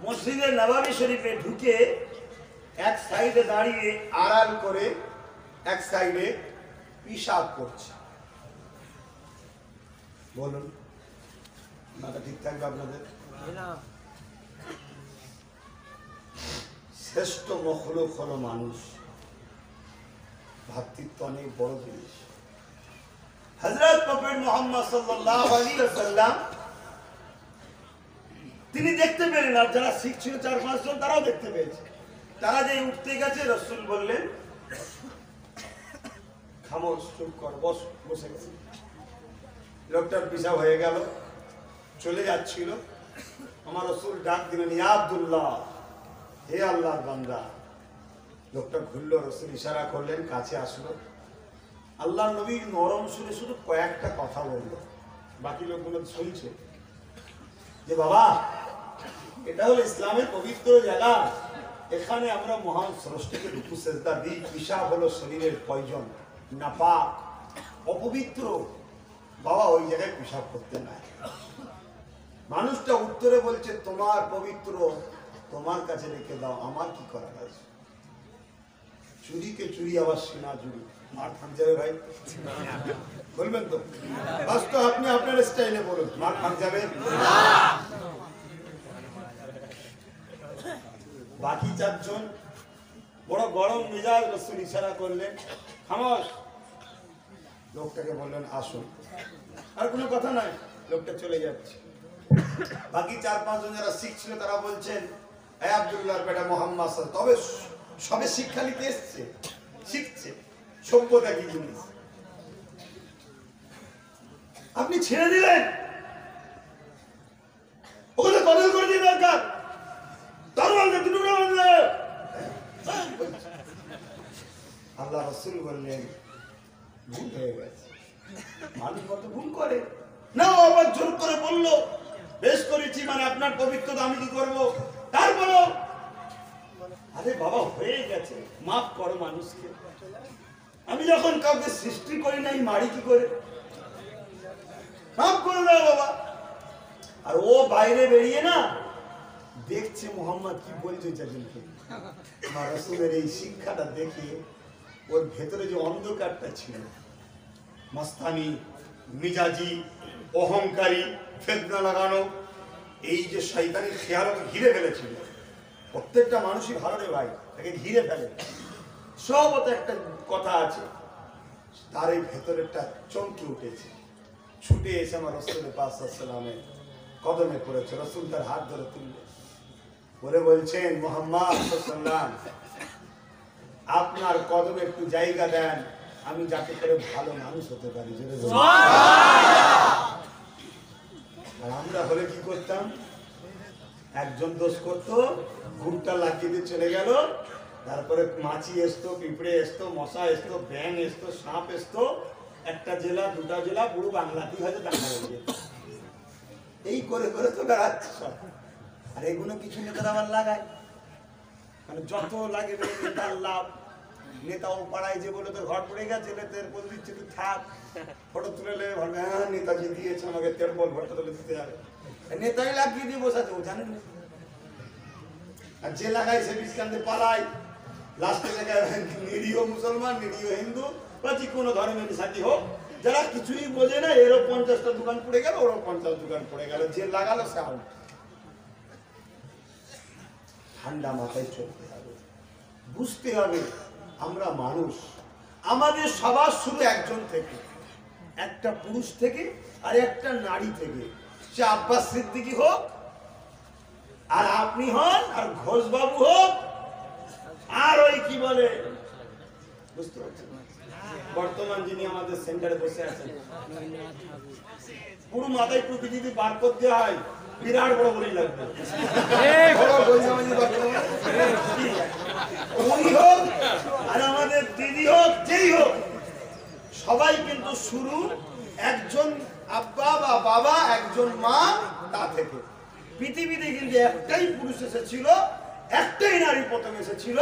মসজিদের নববী শরীফে ঢুকে এক সাইডে দাঁড়িয়ে আড়াল করে এক সাইডে পিশাব করছে। বলুন, মাথা ঠিক থাকবে আপনাদের? শ্রেষ্ঠ মখলুক হলো মানুষ, ভ্রাতৃত্ব অনেক বড় জিনিস। হযরত প্রফেট মুহাম্মদ সাল্লাল্লাহু আলাইহি ওয়াসাল্লাম তিনি দেখতে পেলেন, আর যারা শিখছিল 4-5 জন তারাও দেখতে পেয়েছে। তারা যে উঠতে গেছে, রাসূল বললেন খামোশ, চুপ কর, বস, বসে গেছে। লোকটার পিশাব হয়ে গেল, চলে যাচ্ছিল। আমার রাসূল ডাক দিলেন, ইয়া আব্দুল্লাহ, হে আল্লাহর বান্দা। লোকটা ঘুরলো, রাসূল ইশারা করলেন, কাছে আসলো। আল্লাহর নবী নরম সুরে শুধু কয়েকটা কথা বললো, বাকি লোকগুলো শুনছে যে বাবা, এটা হলো ইসলামের পবিত্র জায়গা, এখানে আমরা মহান স্রষ্টাকে রুকু সেজদা দিই। পিশাব হলো শরীরের পয়জন, নাপাক, অপবিত্র, বাবা ওই জায়গায় পিশাব করতে নাই। মানুষটা উত্তরে বলছে, তোমার পবিত্র, তোমার কাছে রেখে দাও, আমার কি করার আছে? চুরিকে চুরি আবার সিনা চুরি, মার খান যাবে ভাই, বলবেন তো? বাস্তব আপনি আপনার স্টাইলে বলুন, মার খান যাবে। বাকি 4 জন বড় গরম মেজাজ, রাসূল ইশারা করলেন, খামোশ। লোকটাকে বললেন, আসুন। আর কোনো কথা নাই, লোকটা চলে যাচ্ছে। বাকি 4-5 জন যারা শিখছিল তারা বলছেন, হে আব্দুল্লাহর বেটা মুহাম্মদ, তবে সবে শিক্ষা নিতে এসছে, শিখছে সভ্যতা কি জিনিস, আপনি ছেড়ে দিলেন, ওগুলো বদল করে দিয়ে দরকার, আল্লাহ রাসূল বললেন, ভুল হয়ে গেছে। মানুষ কত ভুল করে না, আবার জোর করে বললো, বেশ করেছি, মানে আপনার পবিত্রতা আমি কি করবো, তারপরও আরে বাবা হয়ে গেছে, মাফ করো মানুষকে। আমি যখন কাউকে সৃষ্টি করি নাই, মারি কি করে, মাফ করে দাও বাবা। আর ও বাইরে বেরিয়ে না দেখছে মুহাম্মদ কি বলছে চাচুকে, আমার রাসূলের এই শিক্ষাটা দেখে ওর ভেতরে যে অন্ধকারটা ছিল, মাস্তানি, মিজাজি, অহংকারী, ফেতনা লাগানো, এই যে শয়তানি খেয়াল ঘিরে ফেলেছিল। প্রত্যেকটা মানুষই ভালো রে ভাই, তাকে ঘিরে ফেলে। সব একটা কথা আছে, তার এই ভেতরেরটা চমকে উঠেছে, ছুটে এসে আমার রাসূল পাক সাল্লাল্লাহু আলাইহি ওয়াসাল্লামের কদমে পড়েছে, রাসূল তার হাত ধরে তুললেন, বলে বলছেন, মুহাম্মদ সাল্লাল্লাহু আলাইহি ওয়াসাল্লাম, আপনার কদমে একটু জায়গা দেন, আমি যাতে করে ভালো মানুষ হতে পারি। আর আমরা হলে কি করতাম? একজন দোষ করতো, ঘুরটা লাগিয়ে দিয়ে চলে গেল, তারপরে মাছি আসতো, পিঁপড়ে আসতো, মশা আসতো, ব্যাঙ আসতো, সাপ আসতো, একটা জেলা দুটা জেলা পুরো বাংলাতেই হয়তো দেখা হয়ে যেত। এই করে করে তো বেড়াচ্ছে সব। আর এগুলো কিছু নেতারা আবার লাগায়, মানে যত লাগে নেতার লাভ। নেতাও পাড়ায় যে বলে তোর ঘর পড়ে গেছে, নেতার বল দিচ্ছে তুই থাক, ফটো তুলে নেবে, ভাববে হ্যাঁ নেতাজি দিয়েছে আমাকে, তেল বল ঘরটা তুলে দিতে হবে, নেতাই লাগিয়ে দিয়ে বসাতে, ও জানেন না। আর যে লাগায় সে বিষকান্তে পালায়, লাস্টে জায়গায় নিরীহ মুসলমান, নিরীহ হিন্দু বা যে কোনো ধর্মের সাথী হোক, যারা কিছুই বোঝে না, এরও 50টা দোকান পড়ে গেল, ওরও 50 দোকান পড়ে গেল, যে লাগালো সে আউট। ঠান্ডা মাথায় চলতে হবে, বুঝতে হবে আমরা মানুষ, আমাদের সবার শুরু একজন থেকে, একটা পুরুষ থেকে আর একটা নারী থেকে। সে আব্বাস সিদ্দিকী হোক, আর আপনি হন, আর ঘোষবাবু হোক, আর ওই কি বলে, বুঝতে পারছেন, বর্তমান যিনি আমাদের সেন্টারে বসে আছেন, পুরো মাথায় টুপি যদি বার করতে হয় বিরাট বড় বড়ই লাগবে, উনি হোক আর আমাদের দিদি হোক, যেই হোক, সবাই কিন্তু শুরু একজন আব্বা বা বাবা, একজন মা, তা থেকে। পৃথিবীতে কিন্তু একটাই পুরুষ এসেছিল, একটাই নারী প্রথম এসেছিল,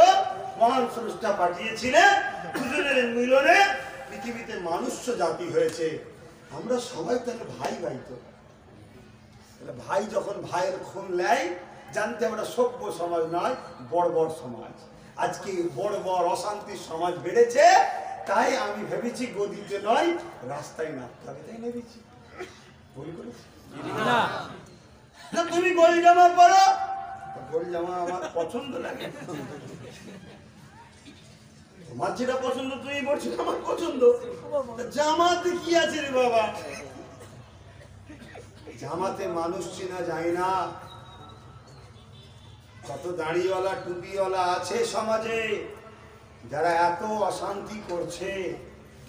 মহান স্রষ্টা পাঠিয়েছিলেন, দুজনের মিলনে পৃথিবীতে মানুষ জাতি হয়েছে। আমরা সবাই তাহলে ভাই ভাই, তো ভাই যখন ভাইয়ের খুন নেয়, জানতে আমরা সভ্য সমাজ নয়, বর্বর সমাজ। আজকে বর্বর অশান্তির সমাজ বেড়েছে, তাই আমি ভেবেছি গদিতে নয় রাস্তায় নামতে হবে, তাই ভেবেছি। ভুল করেছি না? তুমি গোল জামা পরো, গোল জামা আমার পছন্দ লাগে, তোমার যেটা পছন্দ তুমি বলছো আমার পছন্দ, জামাতে কি আছে রে বাবা? জামাতে মানুষ চেনা যায় না। কত দাড়িওয়ালা টুপিওয়ালা আছে সমাজে, যারা এত অশান্তি করছে,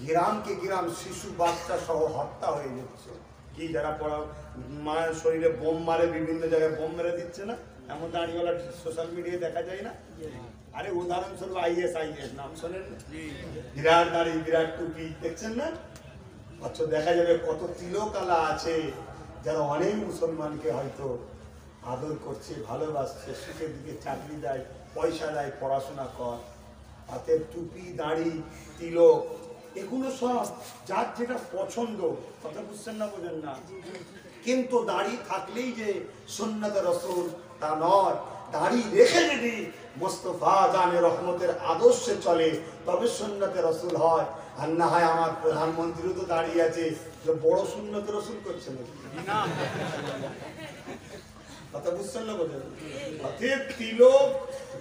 গ্রামকে গ্রাম শিশু বাচ্চা সহ হত্যা হয়ে যাচ্ছে। কি যারা মায়ের শরীরে বোম মারে, বিভিন্ন জায়গায় বোম মেরে দিচ্ছে না, এমন দাড়িওয়ালা সোশ্যাল মিডিয়ায় দেখা যায় না? আরে উদাহরণস্বরূপ IS নাম শোনেন, বিরাট দাড়ি বিরাট টুপি, দেখছেন না? আচ্ছা, দেখা যাবে কত তিলকালা আছে, যারা অনেক মুসলমানকে হয়তো আদর করছে, ভালোবাসছে, সুখের দিকে চাকরি দেয়, পয়সা দেয়, পড়াশোনা কর, হাতের টুপি দাড়ি তিলক, এগুলো সব যার যেটা পছন্দ। কথা বুঝছেন না, বোঝেন না? কিন্তু দাড়ি থাকলেই যে সুন্নাতে রাসূল তা নয়। দাড়ি রেখে যদি মুস্তাফা জানে রহমতের আদর্শে চলে, তবে সুন্নাতে রাসূল হয়। আর না হয় আমার প্রধানমন্ত্রীও তো দাঁড়িয়ে আছে, যে বড় সুন্নাতে রাসূল করছে না। কথা বুঝছেন না, বোঝেন? অতএব তিলক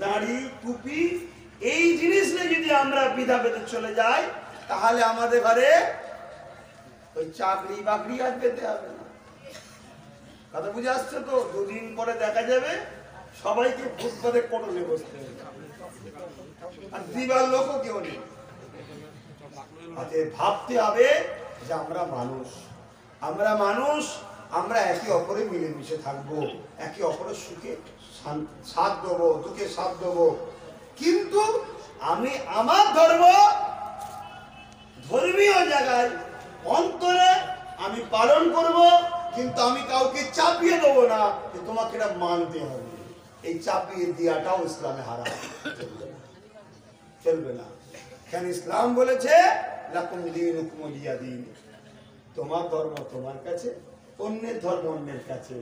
দাড়ি টুপি এই জিনিস নিয়ে যদি আমরা বিধা পেতে চলে যাই, তাহলে আমাদের ঘরে ওই চাকরি বাকরি আর পেতে হবে না। কথা বুঝে আসছে তো? দুদিন পরে দেখা যাবে সবাইকে ফুটপাতে কোটলে বসতে হবে, আর দিবার লোকও কেউ নেই। ভাবতে হবে যে আমরা মানুষ, আমরা মানুষ, আমরা একে অপরে মিলেমিশে থাকবো, একে অপরের সুখে সাথ দেবো, দুঃখে সাথ দেবো। কিন্তু আমি আমার ধর্ম, ধর্মীয় জায়গায় অন্তরে আমি পালন করব, কিন্তু আমি কাউকে চাপিয়ে দেবো না যে তোমাকে এটা মানতে হবে। এই চাপিয়ে দেওয়াটাও ইসলামে হারাম, চলবে না। কেন? ইসলাম বলেছে লাকুম দীনুকুম ওয়ালিয়া দীন, তোমার ধর্ম তোমার কাছে, অন্যের ধর্ম অন্যের কাছে।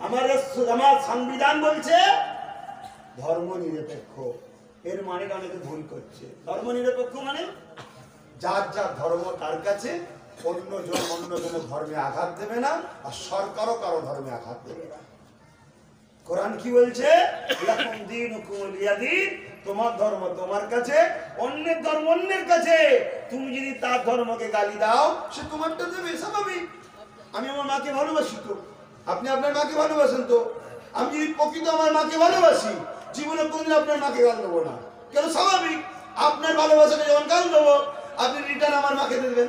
আমার সংবিধান বলছে ধর্ম নিরপেক্ষ। এর মানে অনেকে ভুল করছে। ধর্ম নিরপেক্ষ মানে যার যার ধর্ম তার কাছে, অন্যজন অন্যজনের ধর্মে আঘাত দেবে না, আর সরকারও কারো ধর্মে আঘাত দেবে না। কোরআন কি বলছে? লাকুম দীনুকুম ওয়ালিয়া দীন, তোমার ধর্ম তোমার কাছে, অন্যের ধর্ম অন্যের কাছে। তুমি যদি তার ধর্মকে গালি দাও, সে তোমারটা দেবে, স্বাভাবিক। আমি আমার মাকে ভালোবাসি তো, আপনি আপনার মাকে ভালোবাসেন তো? আমি যদি প্রকৃত আমার মাকে ভালোবাসি, জীবনে কোনদিন আপনার মাকে গাল দেবো না। কেন? স্বাভাবিক, আপনার ভালোবাসাকে যখন গাল দেবো, আপনি রিটার্ন আমার মাকে দেবেন।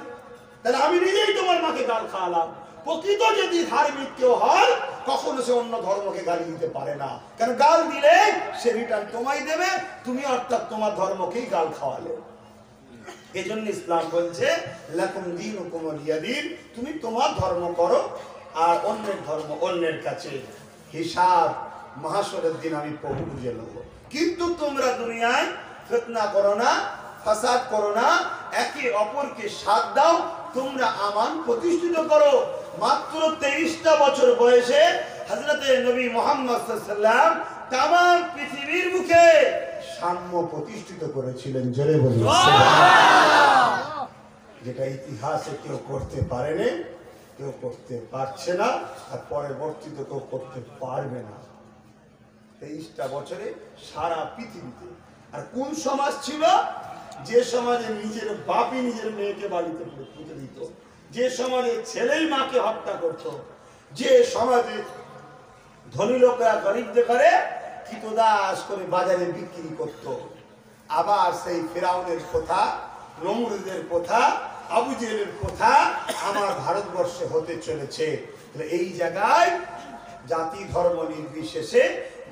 তাহলে আমি নিজেই তোমার মাকে গাল খাওয়ালাম। প্রকৃত যদি ধার্মিক কেউ হয়, কখনো সে অন্য ধর্মকে গালি দিতে পারে না। কারণ গাল দিলে সে রিটার্ন তোমায় দেবে, তুমি অর্থাৎ তোমার ধর্মকেই গাল খাওয়ালে। এই জন্য ইসলাম বলছে লাকুম দীনুকুম ওয়ালিয়া দীন, তুমি তোমার ধর্ম করো আর অন্যের ধর্ম অন্যের কাছে। হিসাব মাহশরের দিন আমি প্রভু বুঝে নেব। কিন্তু তোমরা দুনিয়ায় ফিতনা করো না, ফাসাদ করো না, একে অপরকে সাথ দাও, তোমরা আমান প্রতিষ্ঠিত করো। মাত্র 23টা বছর বয়সে হযরতে নবী মুহাম্মদ সাল্লাল্লাহু আলাইহি ওয়াসাল্লাম তামাম পৃথিবীর মুখে সাম্য প্রতিষ্ঠিত করেছিলেন। জোরে বলুন সুবহানাল্লাহ। যেটা ইতিহাসে কেউ করতে পারেনি, কেউ করতে পারছে না, আর পরবর্তীতে কেউ করতে পারবে না। 23টা বছরে সারা পৃথিবীতে। আর কোন সমাজ ছিল? যে সমাজে নিজের বাপই নিজের মেয়েকে বাড়িতে পুঁতে দিত, যে সমাজে ছেলেই মাকে হত্যা করত, যে সমাজে ধনী লোকরা গরিবদের করে কৃতদাস করে বাজারে বিক্রি করত। আবার সেই ফিরাউনের কথা, নমরুদের কথা, আবু জেহেলের কথা আমার ভারতবর্ষে হতে চলেছে। এই জায়গায় জাতি ধর্ম নির্বিশেষে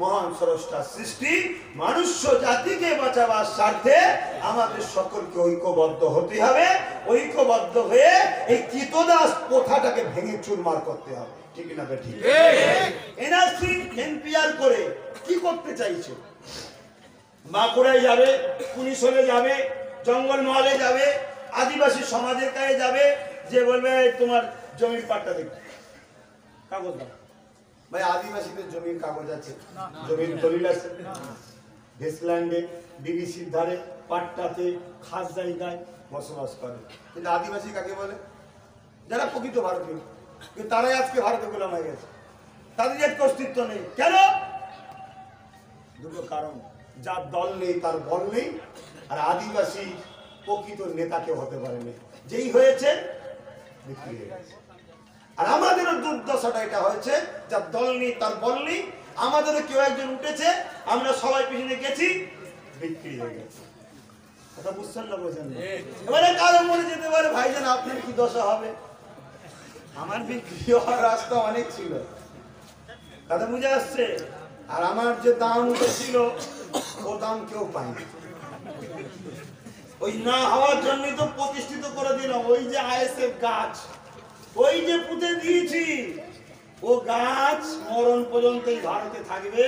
মহান স্রষ্টার সৃষ্টি, মানুষ জাতিকে বাঁচাবার স্বার্থে আমাদের সকলকে ঐক্যবদ্ধ হতে হবে। ঐক্যবদ্ধ হয়ে এই কৃতদাস প্রথাটাকে ভেঙে চুরমার করতে হবে। ঠিক না ঠিক? এনআরসি এনপিআর করে কি করতে চাইছে? বাঁকুড়ায় যাবে, পুলিশ হলে যাবে, জঙ্গল মহলে যাবে, আদিবাসী সমাজের কাছে যাবে, যে বলবে তোমার জমির পাট্টা দেখবে, কাগজ দাও। ভাই, আদিবাসীদের জমির কাগজ আছে, জমির দলিল আছে, ভেস্টল্যান্ডে, বিবিসির ধারে, পাট্টাতে, খাস জায়গায় বসবাস করে। কিন্তু আদিবাসী কাকে বলে? যারা প্রকৃত ভারতীয়, কিন্তু তারাই আজকে ভারতে গোলাম হয়ে গেছে, তাদের একটু অস্তিত্ব নেই। কেন? দুটো কারণ, যার দল নেই তার বল নেই, আর আদিবাসী প্রকৃত নেতা কেউ হতে পারেনি, যেই হয়েছে বিক্রি হয়ে গেছে। আর আমাদেরও দুর্দশাটা এটা হয়েছে, যার দল নেই তার বল নেই। আমাদেরও কেউ একজন উঠেছে, আমরা সবাই পিছনে গেছি, বিক্রি হয়ে গেছে। কথা বুঝছেন না? বোঝেন না? এবারে কারো মনে যেতে পারে, ভাইজান আপনার কি দশা হবে? আমার বিক্রি হওয়ার রাস্তা অনেক ছিল, কথা বুঝে আসছে। আর আমার যে দাম ছিল, ও দাম কেউ পায়নি। ওই না হওয়ার জন্যই তো প্রতিষ্ঠিত করে দিলাম। ওই যে আইএসএফ গাছ, ওই যে পুঁতে দিয়েছি, ও গাছ মরণ পর্যন্তই ভারতে থাকবে,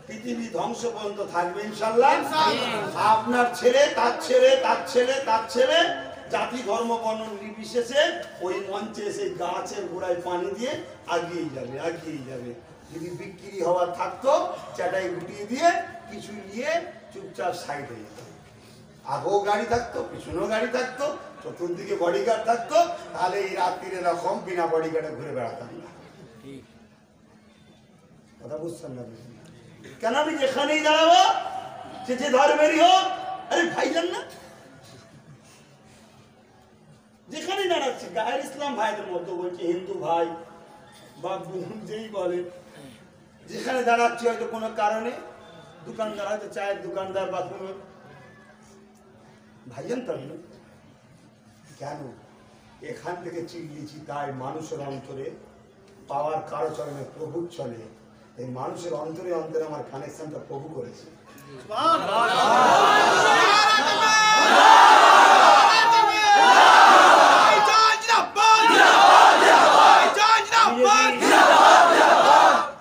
পৃথিবী ধ্বংস পর্যন্ত থাকবে ইনশাআল্লাহ। আপনার ছেলে, তার ছেলে, তার ছেলে, তার ছেলে, জাতি ধর্ম বর্ণ নির্বিশেষে ওই মঞ্চে সেই গাছের গোড়ায় পানি দিয়ে আগিয়ে যাবে, আগিয়ে যাবে। যদি বিক্রি হওয়ার থাকতো, চাটাই গুটিয়ে দিয়ে কিছু নিয়ে চুপচাপ সাইডে যেত। আগেও গাড়ি থাকতো, পিছনেও গাড়ি থাকতো, চতুর্দিকে বডিগার্ড থাকতো, তাহলে এই রাত্রির এরকম বিনা বডিগার্ডে ঘুরে বেড়াতাম না। কথা বুঝছেন না? কেন? আমি যেখানেই দাঁড়াবো, সে যে ধর্মেরই হোক, আরে ভাইজান না, যেখানেই দাঁড়াচ্ছে গায়ের ইসলাম ভাইদের মধ্যে বলছে, হিন্দু ভাই বা বোন যেই বলে, যেখানে দাঁড়াচ্ছি হয়তো কোনো কারণে, দোকানদার হয়তো চায়ের দোকানদার বা কোনো ভাইজান তার কেন এখান থেকে চিল্লিয়েছি, তাই মানুষের অন্তরে পাওয়ার কারো চরণে প্রভু চলে। এই মানুষের অন্তরে অন্তরে আমার কানেকশনটা প্রভু করেছে।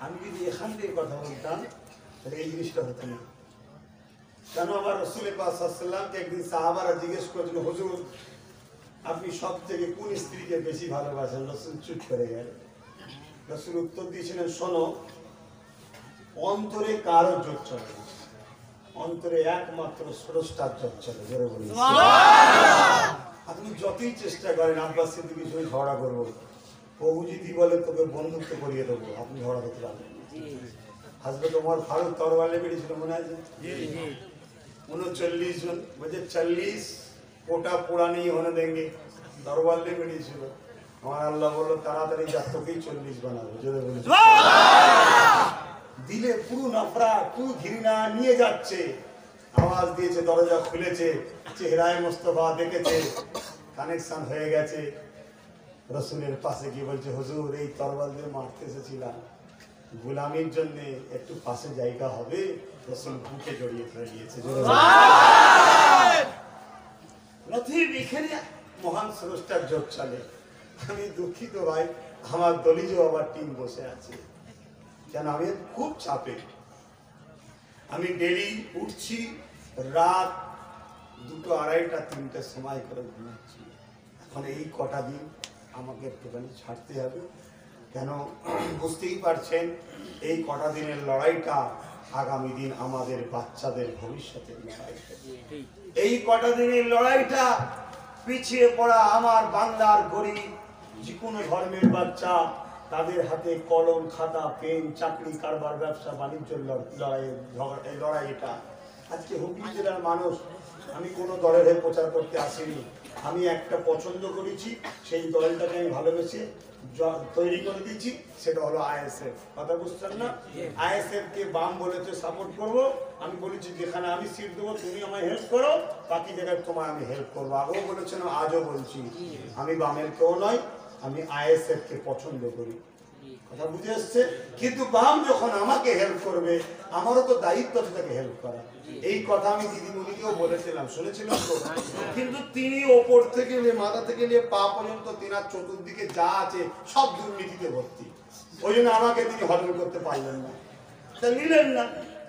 আমি যদি এখান থেকে কথা বলতাম, তাহলে এই জিনিসটা হতো না। কেন? আমার রাসূল পাক সাল্লাল্লাহু আলাইহি ওয়াসাল্লামকে একদিন সাহাবারা জিজ্ঞেস করেছিল, হুজুর আপনি সব থেকে কোন স্ত্রীকে বেশি ভালোবাসেন? রাসূল চুপ করে গেলেন। রাসূল উত্তর দিয়েছিলেন, শোনো, অন্তরে কারো জোর চলে না, অন্তরে একমাত্র স্রষ্টার জোর চলে। জোরে বলুন সুবহানাল্লাহ। আপনি যতই চেষ্টা করেন আব্বাস সিদ্দিকীর সঙ্গে ঝগড়া করবো, প্রভু যদি বলে তোকে বন্ধুত্ব করিয়ে দেবো, আপনি ঝগড়া করতে পারবেন। হযরত ওমর ফারুক তরবারি বেরিয়েছিল, মনে আছে? 39 জন বলছে 40 কোটা পুরা নেই হনে দেंगे, তরবারি বেরিয়েছিল। আমার আল্লাহ বললো তাড়াতাড়ি যা, তোকেই 40 বানাবো। জোরে বলে দিলে পুরো নাফরা, পুরো ঘৃণা নিয়ে যাচ্ছে। আওয়াজ দিয়েছে, দরজা খুলেছে, চেহারায় মোস্তফা দেখেছে, কানেকশন হয়ে গেছে। রসুলের পাশে গিয়ে বলছে, হুজুর এই তরবাল দিয়ে মারতে এসেছিলাম, গোলামির জন্য একটু পাশে জায়গা হবে? রসুল বুকে জড়িয়ে ধরে নিয়েছে। নথিব এখানে মহান স্রষ্টার জোর চলে। আমি দুঃখিত ভাই, আমার দলিজ আবার টিম বসে আছে, কেন আমি খুব চাপে। আমি ডেলি উঠছি রাত 2টো, 2:30, 3টের সময় করে ঘুমাচ্ছি। এখন এই কটা দিন আমাকে একটুখানি ছাড়তে হবে, কেন বুঝতেই পারছেন এই কটা দিনের লড়াইটা আগামী দিন আমাদের বাচ্চাদের ভবিষ্যতের লড়াই। এই কটা দিনের লড়াইটা পিছিয়ে পড়া আমার বাংলার গরিব যে কোনো ধর্মের বাচ্চা, তাদের হাতে কলম, খাতা, পেন, চাকরি, কারবার, ব্যবসা বাণিজ্য লড়াইটা। আজকে হুগলি জেলার মানুষ, আমি কোনো দলের হয়ে প্রচার করতে আসিনি, আমি একটা পছন্দ করেছি, সেই দলটাকে আমি ভালোবেসে তৈরি করে দিয়েছি, সেটা হলো আইএসএফ। কথা বুঝছেন না? আইএসএফ কে বাম বলেছে সাপোর্ট করব, আমি বলেছি যেখানে আমি সিট দেবো তুমি আমায় হেল্প করো, বাকি জায়গায় তোমায় আমি হেল্প করবো। আগেও বলেছেন, আজও বলছি, আমি বামের কেউ নয়, আমি আইএসএফ কে পছন্দ করি। কথা বুঝে এসছে? কিন্তু বাম যখন আমাকে হেল্প করবে, আমারও তো দায়িত্ব তাকে হেল্প করা। এই কথা আমি দিদিমণিকেও বলেছিলাম, শুনেছিলাম তো। কিন্তু তিনি ওপর থেকে নিয়ে মাথা থেকে নিয়ে পা পর্যন্ত তিনার চতুর্দিকে যা আছে সব দুর্নীতিতে ভর্তি। ওই জন্য আমাকে তিনি হজম করতে পারলেন না, তা নিলেন না।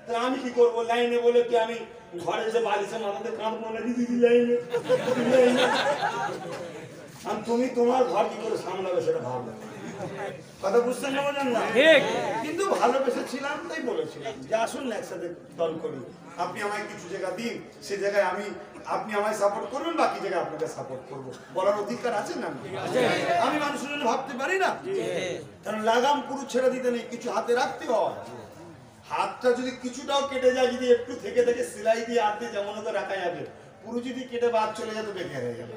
তা আমি কি করবো? লাইনে বলে কি আমি ঘরে এসে বালিশে মাথাতে কাঁদবো না? দিদি লাইনে তুমি তোমার ঘর কি করে সামলাবে সেটা ভাবো। কথা বুঝতেন না, বোঝেন না? কিন্তু ভালোবেসেছিলাম তাই বলেছিলাম যে আসুন না একসাথে দল করি, আপনি আমায় কিছু জায়গা দিন, সে জায়গায় আপনি আমায় সাপোর্ট করবেন, বাকি জায়গায় আপনাকে সাপোর্ট করবো, বলার অধিকার আছে না? আমি মানুষের জন্য ভাবতে পারি না? কারণ লাগাম পুরো ছেড়ে দিতে নেই, কিছু হাতে রাখতে হয়। হাতটা যদি কিছুটাও কেটে যায়, যদি একটু থেকে থেকে সেলাই দিয়ে হাত দিয়ে যেমন হতে রাখা যাবে, পুরো যদি কেটে বাদ চলে যেত বেকার হয়ে গেল।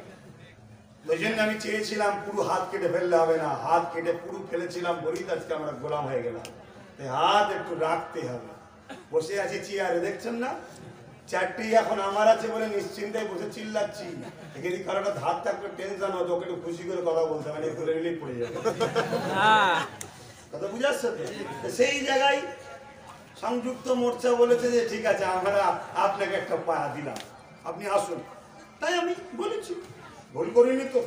ওই জন্য আমি চেয়েছিলাম পুরো হাত কেটে ফেললে হবে না, হাত কেটে পুরো ফেলেছিলাম বলেই আজকে আমরা গোলাম হয়ে গেলাম। হাত একটু রাখতে হবে। বসে আছি চেয়ারে, দেখছেন না? 4টি এখন আমার আছে বলে নিশ্চিন্তায় বসে চিল্লাচ্ছি। এখানে কারোটা ধার থাকলে টেনশন হতো, ওকে একটু খুশি করে কথা বলতে হবে, তুলে নিলেই পড়ে যাবে। কথা বুঝে আসছে তো? সেই জায়গায় সংযুক্ত মোর্চা বলেছে যে ঠিক আছে, আমরা আপনাকে একটা পায়া দিলাম, আপনি আসুন। তাই আমি বলেছি, ভুল করিনি তো?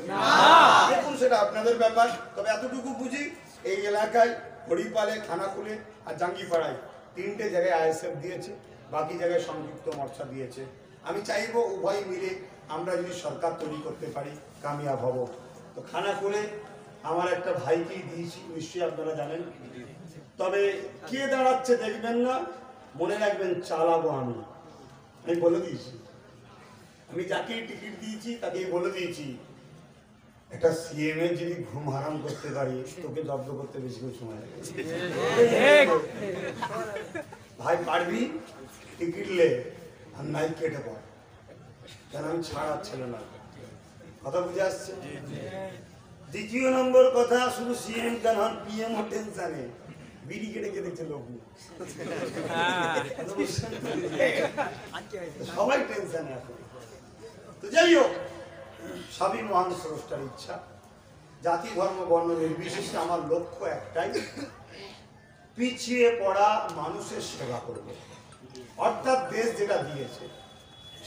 দেখুন সেটা আপনাদের ব্যাপার। তবে এতটুকু বুঝি, এই এলাকায় হরিপালে, খানাকুলে আর জাঙ্গিপাড়ায় 3টে জায়গায় আইএসএফ দিয়েছে, বাকি জায়গায় সংযুক্ত মোর্চা দিয়েছে। আমি চাইবো উভয় মিলে আমরা যদি সরকার তৈরি করতে পারি কামিয়াব হব। তো খানাকুলে আমার একটা ভাইকেই দিয়েছি, নিশ্চয়ই আপনারা জানেন। তবে কে দাঁড়াচ্ছে দেখবেন না, মনে রাখবেন চালাবো আমি বলে দিয়েছি। আমি যাকে টিকিট দিয়েছি তাকেই বলে দিয়েছি, একটা সিএম এর যদি ঘুম হারাম করতে পারি, তোকে জব্দ করতে বেশি করে সময় লাগে। ভাই পারবি? টিকিট লে আর নাই কেটে পড়, কেন আমি ছাড়ার ছিল না। কথা বুঝে আসছে? দ্বিতীয় নম্বর কথা, শুধু সিএম কেন, পিএম ও টেনশনে, বিড়ি কেটে কে দেখছে লোক, সবাই টেনশনে আছে। তো যাই হোক, সবই মহান স্রষ্টার ইচ্ছা। জাতি, ধর্ম, বর্ণ নির্বিশেষে আমার লক্ষ্য একটাই, পিছিয়ে পড়া মানুষের সেবা করবে। অর্থাৎ দেশ যেটা দিয়েছে,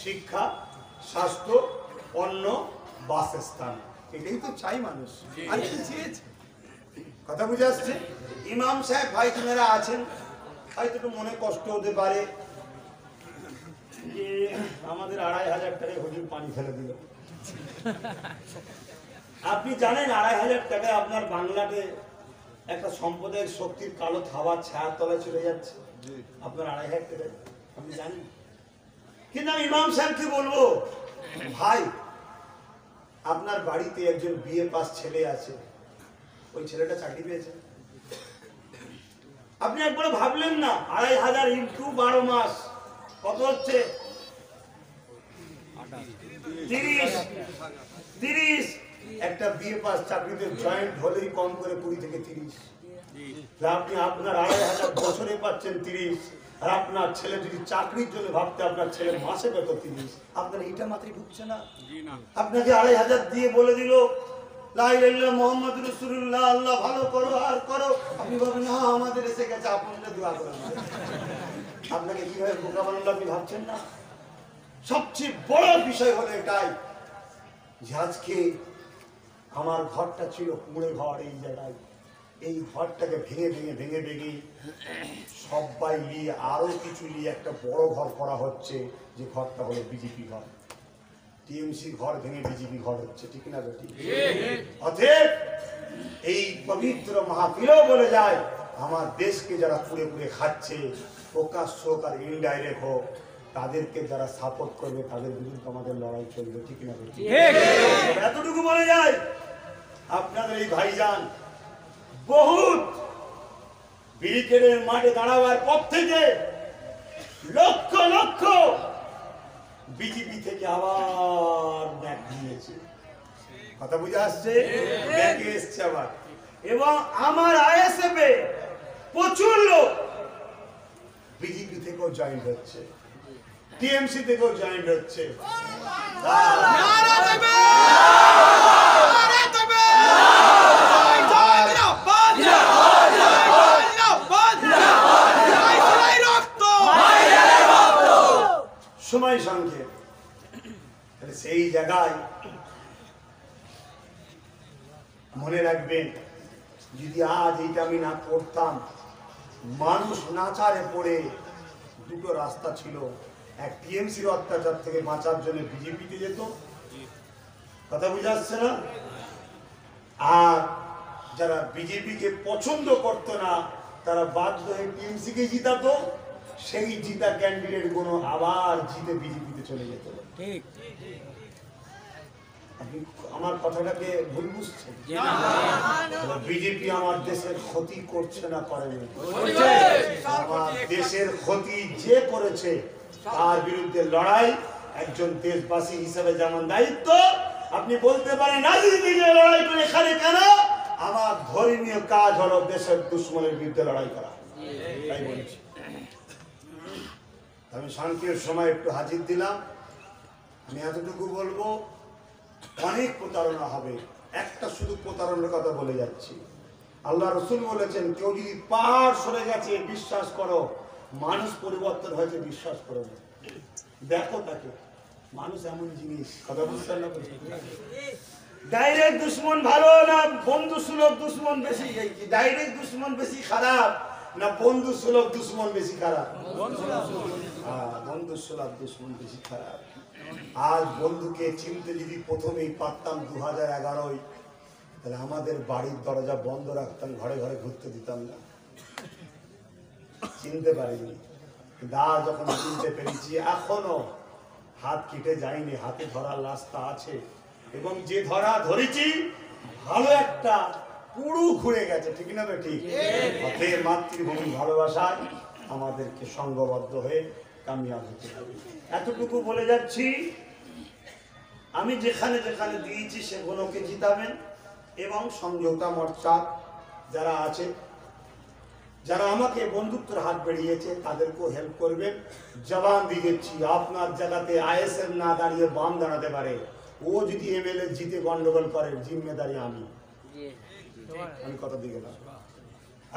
শিক্ষা, স্বাস্থ্য, অন্ন, বাসস্থান, এটাই তো চাই মানুষ। আর কি চেয়েছে? কথা বুঝে আসছে? ইমাম সাহেব ভাই যারা আছেন, হয়তো একটু মনে কষ্ট হতে পারে যে আমাদের 2500 টাকায় হুজুর পানি ফেলে দিল। আপনি জানেন 2500 টাকায় আপনার বাংলাতে একটা সম্প্রদায়ের শক্তির কালো থাবার ছায়ার তলায় চলে যাচ্ছে, আপনার 2500 টাকায়, আপনি জানেন? কিন্তু আমি ইমাম সাহেবকে বলবো, ভাই আপনার বাড়িতে একজন বিএ পাস ছেলে আছে, ওই ছেলেটা চাকরি পেয়েছে, আপনি একবার ভাবলেন না? 2500 ইন্টু 12 মাস কত হচ্ছে? 30 একটা বিএ পাস চাকরিতে জয়েন্ট হলেই কম করে 20 থেকে 30। আপনি আপনার 2500 বছরে পাচ্ছেন 30, আর আপনার ছেলে যদি চাকরির জন্য ভাবতে আপনার ছেলে মাসে পেত 30, আপনার এইটা মাত্রই ঢুকছে না। আপনাকে 2500 দিয়ে বলে দিল লা ইলাহা ইল্লাল্লাহ মুহাম্মাদুর রাসূলুল্লাহ, আল্লাহ ভালো করো আর করো, আপনি বলেন না আমাদের এসে গেছে, আপনারা দোয়া করেন। আপনাকে কিভাবে বোকা বানালো আপনি ভাবছেন না? সবচেয়ে বড় বিষয় হলো এটাই যে আজকে আমার ঘরটা ছিল কুঁড়ে ঘর, এই জায়গায় এই ঘরটাকে ভেঙে সবাই নিয়ে আরো কিছু নিয়ে একটা বড় ঘর করা হচ্ছে, যে ঘরটা হলো বিজেপি ঘর। টিএমসি ঘর ভেঙে বিজেপি ঘর হচ্ছে, ঠিক না বেটি? অতএব এই পবিত্র মাহফিলও বলে যায় আমার দেশকে যারা পুড়ে পুড়ে খাচ্ছে, প্রকাশ্য হোক আর ইনডাইরেক্ট হোক, তাদেরকে যারা সাপোর্ট করবে তাদের বিরুদ্ধে আমাদের লড়াই চলবে, ঠিক না বেটি? এতটুকু বলে যায় আপনাদের এই ভাইজান বহুত ব্রিগেডের মাঠে দাঁড়াবার পর থেকে লক্ষ লক্ষ বিজেপি থেকে আবার ব্যাক দিয়েছে, কথা বুঝে আসছে, ব্যাকে এসছে আবার। এবং আমার আইএসএফ এ প্রচুর লোক বিজেপি থেকেও জয়েন্ট হচ্ছে, টিএমসি থেকেও জয়েন্ট হচ্ছে। সময় সংক্ষেপ, সেই জায়গায় মনে রাখবেন যদি আজ এইটা আমি না করতাম, মানুষ নাচারে পড়ে দুটো রাস্তা ছিল, এক টিএমসির অত্যাচার থেকে বাঁচার জন্য বিজেপিতে যেত, কথা বুঝে আসছে না, আর যারা বিজেপিকে পছন্দ করতো না তারা বাধ্য হয়ে টিএমসি কে জিতাতো, সেই জিতা ক্যান্ডিডেট গুলো আবার জিতে বিজেপিতে চলে যেত। ঠিক, আপনি আমার কথাটাকে ভুল বুঝছেন? বিজেপি আমার দেশের ক্ষতি করছে না করেনি, আমার দেশের ক্ষতি যে করেছে তার বিরুদ্ধে লড়াই একজন দেশবাসী হিসেবে যেমন দায়িত্ব, আপনি বলতে পারেন রাজনীতিকে লড়াই করে এখানে কেন, আমার ধর্মীয় কাজ হলো দেশের দুশ্মনের বিরুদ্ধে লড়াই করা, তাই বলছি। আমি শান্তির সময় একটু হাজির দিলাম, আমি এতটুকু বলবো অনেক প্রতারণা হবে, একটা শুধু প্রতারণার কথা বলে যাচ্ছি। আল্লাহ রসুল বলেছেন কেউ যদি পাহাড় সরে গেছে বিশ্বাস করো, মানুষ পরিবর্তন হয়েছে বিশ্বাস করো না, দেখো তাকে, মানুষ এমন জিনিস, কথা বুঝতে না, ডাইরেক্ট দুশ্মন ভালো না বন্ধু সুলভ দুশ্মন বেশি, ডাইরেক্ট দুশ্মন বেশি খারাপ না বন্ধু সুলভ দুশ্মন বেশি খারাপ? বন্ধু সুলভ দুশ্মন বেশি খারাপ। আজ বন্ধুকে চিনতে যদি প্রথমেই পারতাম 2011, তাহলে আমাদের বাড়ির দরজা বন্ধ রাখতাম, ঘরে ঘরে ঘুরতে দিতাম না, চিনতে পারিনি। আজ যখন চিনতে পেরেছি, এখনো হাত কেটে যায়নি, হাতে ধরার রাস্তা আছে, এবং যে ধরা ধরেছি ভালো একটা পুরো ঘুরে গেছে, ঠিক না ঠিক? অতএব মাতৃভূমি ভালোবাসায় আমাদেরকে সংঘবদ্ধ হয়ে কামিয়াব হতে হবে। এতটুকু বলে যাচ্ছি, আমি যেখানে যেখানে দিয়েছি সেগুলোকে জিতাবেন, এবং সমঝোতা মোর্চা যারা আছে, যারা আমাকে বন্ধুত্বের হাত বেরিয়েছে তাদেরকেও হেল্প করবেন। জবান দিয়েছি আপনার জায়গাতে আইএসএফ না দাঁড়িয়ে বাম দাঁড়াতে পারে, ও যদি এমএলএ জিতে গন্ডগোল করে জিম্মেদারি আমি কথা দিয়ে গেলাম।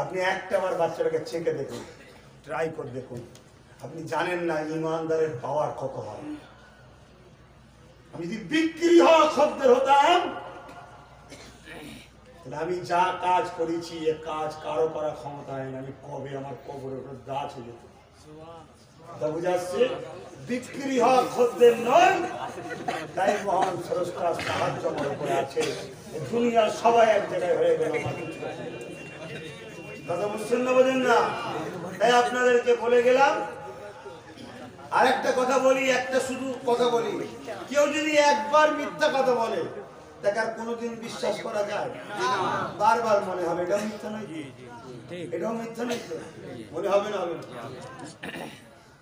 আপনি একটা বার বাচ্চাটাকে চেকে দেখুন, ট্রাই করে দেখুন, আপনি জানেন না ইমানদারের পাওয়ার কত হয়। আমি যদি বিক্রি হওয়া শব্দের হতাম, আমি যা কাজ করেছি এ কাজ কারো করার ক্ষমতা নেই, আমি কবে আমার কবরের উপর গাছ হয়ে যেত, কথা বুঝে আসছে? বিক্রি হওয়া খদ্দের নয়, তাই মহান স্রষ্টার সাহায্য আমার উপরে আছে, দুনিয়ার সবাই এক জায়গায় হয়ে গেল, কথা বুঝছেন না, বোঝেন না? তাই আপনাদেরকে বলে গেলাম। আর একটা কথা বলি, একটা শুধু কথা বলি, কেউ যদি একবার মিথ্যা কথা বলে তাকে আর কোনোদিন বিশ্বাস করা যায়? বারবার মনে হবে এটাও মিথ্যা নয়, এটাও মিথ্যা নয়, মনে হবে না, হবে না,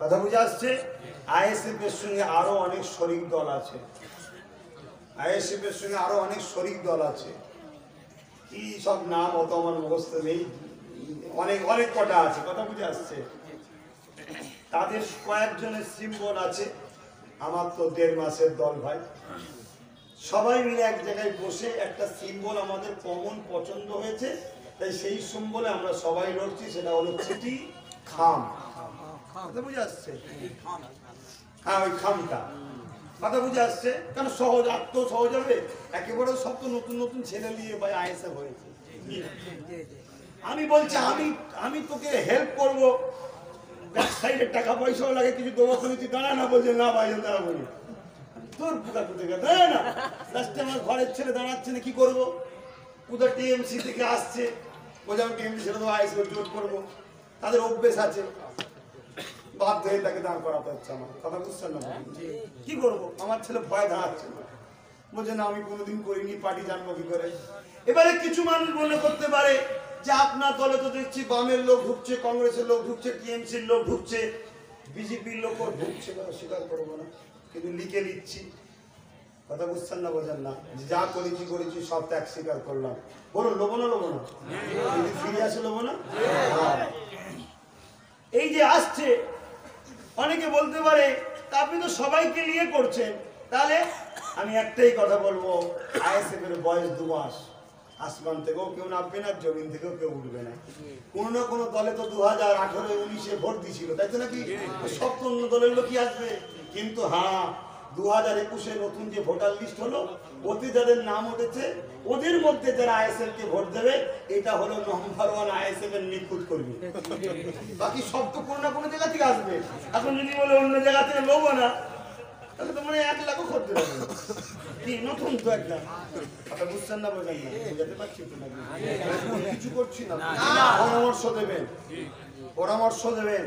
কথা বুঝে আসছে? আইএসএফ এর সঙ্গে আরো অনেক শরিক দল আছে, আইএসএফ এর সঙ্গে আরো অনেক শরিক দল আছে, কি সব নাম অত আমার মুখস্থ নেই, অনেক অনেক কটা আছে, কথা বুঝে আসছে। তাদের কয়েকজনের সিম্বল আছে। আমার তো 1.5 মাসের দল ভাই, সবাই মিলে এক জায়গায় বসে একটা সিম্বল আমাদের কমন পছন্দ হয়েছে, তাই সেই সিম্বলে আমরা সবাই লড়ছি, সেটা হলো চিঠি খাম। কথা বুঝে আসছে? হ্যাঁ, ওই খামটা কথা বুঝে আসছে। কেন সহজ, আত্ম সহজ হবে একেবারে। সব তো নতুন নতুন ছেলে নিয়ে ভাই আইএসএফ হয়েছে। আমি বলছি আমি তোকে হেল্প করবো, ব্যাক সাইডে টাকা পয়সাও লাগে, কিছু দেবো, তুই দাঁড়া না, বলছে না ভাই দাঁড়াবো না, তোর পুকা কোথায় দাঁড়া না। লাস্টে আমার ঘরের ছেলে দাঁড়াচ্ছে না, কি করবো? কোথাও টিএমসি থেকে আসছে, বলছে আমি টিএমসি ছেড়ে দেবো, আইএসএফ জোট করবো, তাদের অভ্যেস আছে, বাধ্য হয়ে তাকে দাঁড় করাতে হচ্ছে আমার। কথা বুঝছেন না? কি করবো? আমার ছেলে ভয় দাঁড়াচ্ছে না, বলছে না আমি কোনোদিন করিনি, পার্টি জানবো কি করে। এবারে কিছু মানুষ মনে করতে পারে যে আপনার দলে তো দেখছি বামের লোক ঢুকছে, কংগ্রেসের লোক ঢুকছে, টিএমসির লোক ঢুকছে, বিজেপির লোকও ঢুকছে, স্বীকার করবো না, কিন্তু লিখে নিচ্ছি। কথা বুঝছেন না? বোঝেন না? যা করেছি সব ত্যাগ স্বীকার করলাম। বলুন লোবো না? ফিরে আসে লোবো না? এই যে আসছে, অনেকে বলতে পারে আপনি তো সবাইকে নিয়ে করছেন, তাহলে আমি একটাই কথা বলবো, আইএসএফ এর বয়স 2 মাস, আসমান থেকেও কেউ নামবে না, জমিন থেকেও কেউ উঠবে না। কোন না কোনো দলে তো 2018-19 ভোট দিছিল, তাই তো নাকি? সব তো অন্য দলের লোকই আসবে। কিন্তু হ্যাঁ, 2021 নতুন যে ভোটার লিস্ট হলো, ওতে যাদের নাম উঠেছে, ওদের মধ্যে যারা আইএসএফ কে ভোট দেবে, এটা হলো নম্বর 1 আইএসএফ এর নিখুঁত কর্মী। বাকি সব তো কোনো না কোনো জায়গা থেকে আসবে। এখন যদি বলে অন্য জায়গা থেকে লোবো না, তাহলে তো মানে 1 লাখও করতে পারবে না। কি নতুন তো একটা কথা বুঝছেন না? বোঝেন না? বুঝাতে পারছি তো নাকি? কিছু করছি না। পরামর্শ দেবেন।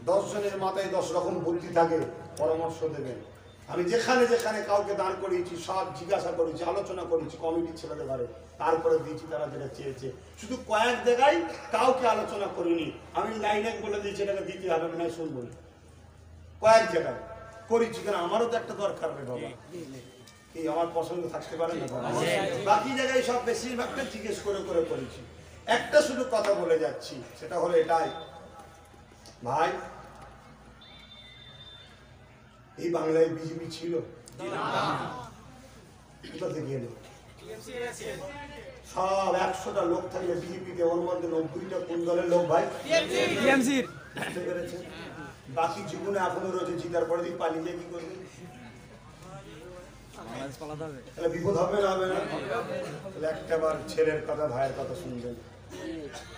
10 জনের মাথায় 10 রকম বুদ্ধি থাকে, পরামর্শ দেবেন। আমি যেখানে যেখানে কাউকে দান করিয়েছি, সব জিজ্ঞাসা করেছি, আলোচনা করেছি কমিটির ছেলেদের ঘরে, তারপরে দিয়েছি তারা যেটা চেয়েছে। শুধু কয়েক জায়গায় কাউকে আলোচনা করিনি, আমি লাইনে বলে দিয়েছি এটাকে দিতে হবে না, শুনবো। কয়েক জায়গায় করেছি, কেন আমারও তো একটা দরকার নেই বাবা, কি আমার পছন্দ থাকতে পারে না? বাকি জায়গায় সব বেশিরভাগটা জিজ্ঞেস করে করে করেছি। একটা শুধু কথা বলে যাচ্ছি, সেটা হলো এটাই, ভাই এই বাংলায় বিজেপি ছিল? কোথা থেকে এলো? সব 100টা লোক থাকলে বিজেপিতে ওর মধ্যে 90টা কোন দলের লোক ভাই? টিএমসির। বুঝতে পেরেছেন? বাকি জীবনে এখনো রয়েছে, জিতার পরে দিন পালিয়ে যায়, কি করবে? তাহলে বিপদ হবে না? হবে না? তাহলে একটাবার ছেলের কথা, ভাইয়ের কথা শুনবেন।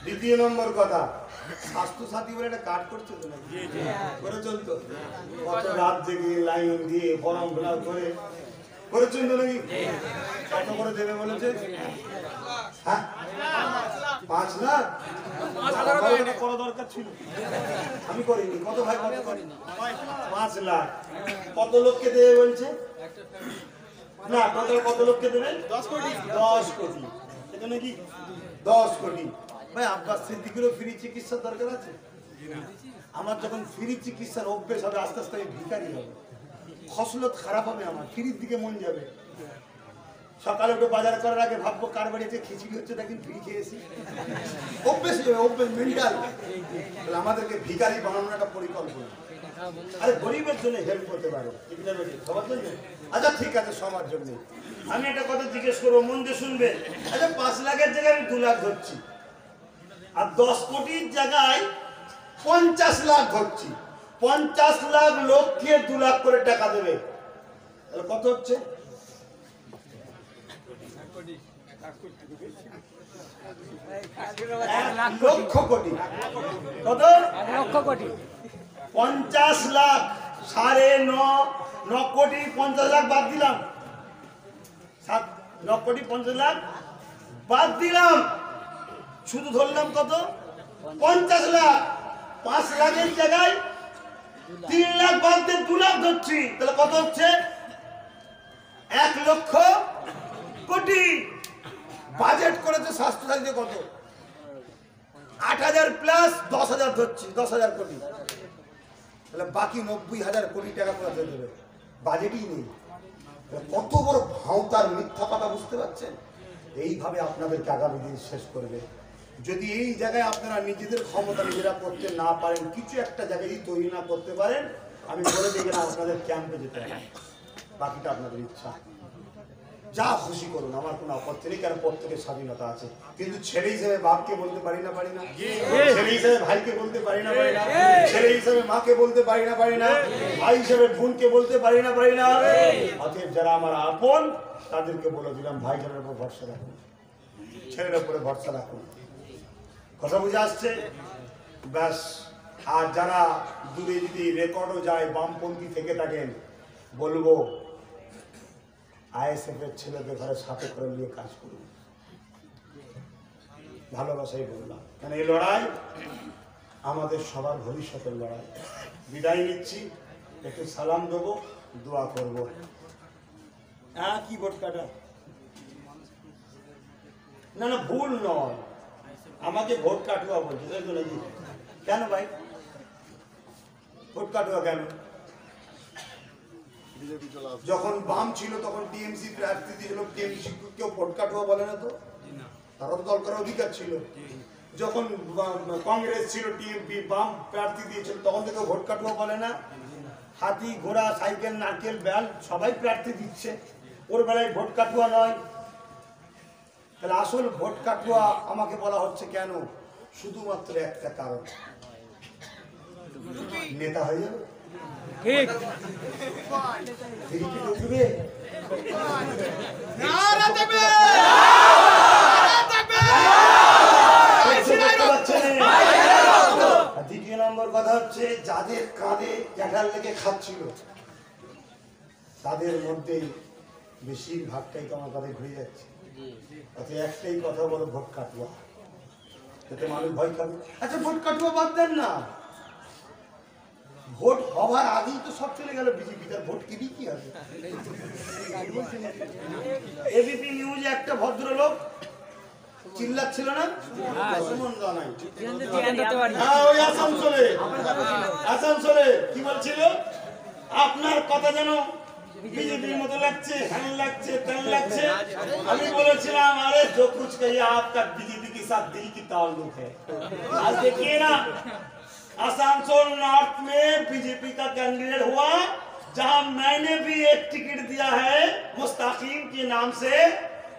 দ্বিতীয় নম্বর কথা, স্বাস্থ্য সাথী বলে একটা কার্ড করছে তো নাকি? করে চলতো, কত রাত জেগে লাইন দিয়ে ফর্ম ফিল আপ করেছেন তো নাকি? কত করে দেবে বলেছে? হ্যাঁ, 5 লাখ করা দরকার ছিল, আমি করিনি। কত ভাই? কত করিনি? 5 লাখ। কত লোককে দেবে বলছে? না, কত লোককে দেবে? 10 কোটি। 10 কোটি, এটা নাকি 10 কোটি। ভাই আব্বাস সিদ্দিকেরও ফ্রি চিকিৎসার দরকার আছে। আমার যখন ফ্রি চিকিৎসার অভ্যেস হবে, আস্তে আস্তে আমি ভিখারি হবে, খসলত খারাপ হবে, আমার ফ্রির দিকে মন যাবে। সকালে উঠে বাজার করার আগে ভাববো কার বাড়িতে খিচুড়ি হচ্ছে, দেখেন ফ্রি খেয়েছি, অভ্যেস মেন্টাল। আমাদেরকে ভিখারি বানানোর একটা পরিকল্পনা। আরে গরিবের জন্য হেল্প করতে পারো, সবার জন্য। আচ্ছা ঠিক আছে, সবার জন্য। আমি একটা কথা জিজ্ঞেস করবো, মন দিয়ে শুনবেন। আচ্ছা 5 লাখের জায়গায় আমি 2 লাখ ধরছি, আর 10 কোটির জায়গায় 50 লাখ ধরছি। 50 লাখ লোককে 2 লাখ করে টাকা দেবে, তাহলে কত হচ্ছে? 1 লক্ষ কোটি। কত? 1 লক্ষ কোটি। 50 লাখ, 9.5 কোটি 50 লাখ বাদ দিলাম, 9 কোটি 50 লাখ বাদ দিলাম, শুধু ধরলাম কত? 50 লাখ। 5 লাখের জায়গায় 3 লাখ বাদ দিয়ে 2 লাখ ধরছি, তাহলে কত হচ্ছে? 1 লক্ষ কোটি। বাজেট করেছে স্বাস্থ্য সাথীতে কত? 8,000 প্লাস 10,000 ধরছি, 10,000 কোটি। তাহলে বাকি 90,000 কোটি টাকা কোথা থেকে দেবে? বাজেটই নেই। কত বড় ভাঁওতার মিথ্যা কথা, বুঝতে পারছেন? এইভাবে আপনাদেরকে আগামী দিন শেষ করবে। যদি এই জায়গায় আপনারা নিজেদের ক্ষমতা নিজেরা করতে না পারেন, কিছু একটা জায়গায় তৈরি না করতে পারেন, আমি বলে দিয়ে গেলাম আপনাদের ক্যাম্পে যেতে হবে, বাকিটা আপনাদের ইচ্ছা, যা খুশি করুন, আমার কোনো আপত্তি নেই, কারণ প্রত্যেকের স্বাধীনতা আছে। কিন্তু ছেলে হিসেবে বাপকে বলতে পারি না, ছেলে হিসেবে ভাইকে বলতে পারি না, ছেলে হিসেবে মাকে বলতে পারি না, ভাই হিসেবে বোনকে বলতে পারি না। অতএব যারা আমার আপন তাদেরকে বলে দিলাম, ভাইজানের উপর ভরসা রাখুন, ছেলের উপরে ভরসা রাখুন। কথা বুঝে আসছে? ব্যাস। আর যারা দূরে যদি রেকর্ডও যায় বামপন্থী থেকে থাকেন, বলবো আইএসএফ এর ছেলেদের ঘরে সাথে করে নিয়ে কাজ করুন, ভালোবাসাই বললাম। কারণ এই লড়াই আমাদের সবার ভবিষ্যতের লড়াই। বিদায় নিচ্ছি, একটু সালাম দেবো, দোয়া করব। কি ভোট কাটা? না না, ভুল নয়, আমাকে ভোট কাটুয়া বলছে, তাই তো নাকি? কেন ভাই ভোট কাটুয়া কেন? যখন বাম ছিল তখন টিএমসি প্রার্থী দিয়েছিল, টিএমসি কেউ ভোট কাটুয়া বলে না তো, তারও দল করার অধিকার ছিল। যখন কংগ্রেস ছিল, টিএমপি বাম প্রার্থী দিয়েছিল, তখন থেকে ভোট কাটুয়া বলে না। হাতি ঘোড়া সাইকেল নারকেল বেল সবাই প্রার্থী দিচ্ছে, ওর বেলায় ভোট কাটুয়া নয়। তাহলে আসল ভোট কাটুয়া আমাকে বলা হচ্ছে কেন? শুধুমাত্র একটা কারণ, নেতা হয়ে যাবে, উঠবে, দ্বিতীয় নম্বর কথা হচ্ছে যাদের কাঁধে ক্যাটার লেগে খাচ্ছিল তাদের মধ্যেই বেশিরভাগটাই তো আমার কাঁধে ঘুরে যাচ্ছে। আচ্ছা, একটাই কথা বলো, ভোট কাটুয়া, এতে মানুষ ভয় খাবে। আচ্ছা, ভোট কাটুয়া বাদ দেন না, ভোট হবার আগেই তো সব চলে গেল বিজেপি, তার ভোট কিনি কি হবে? এবিপি নিউজে একটা ভদ্রলোক চিল্লাচ্ছিল না, আসানসোলে কি বলছিল, আপনার কথা যেন বিজেপির মতো লাগছে, হ্যান লাগছে, তেন লাগছে। আমি বলেছিলাম, আরে जो कुछ कहिए आपका बीजेपी के साथ दिल की ताल्लुक है। आज देखिए ना, आसनसोल नॉर्थ में बीजेपी का कैंडिडेट हुआ, जहां मैंने भी एक टिकट दिया है मुस्ताकिम के नाम से।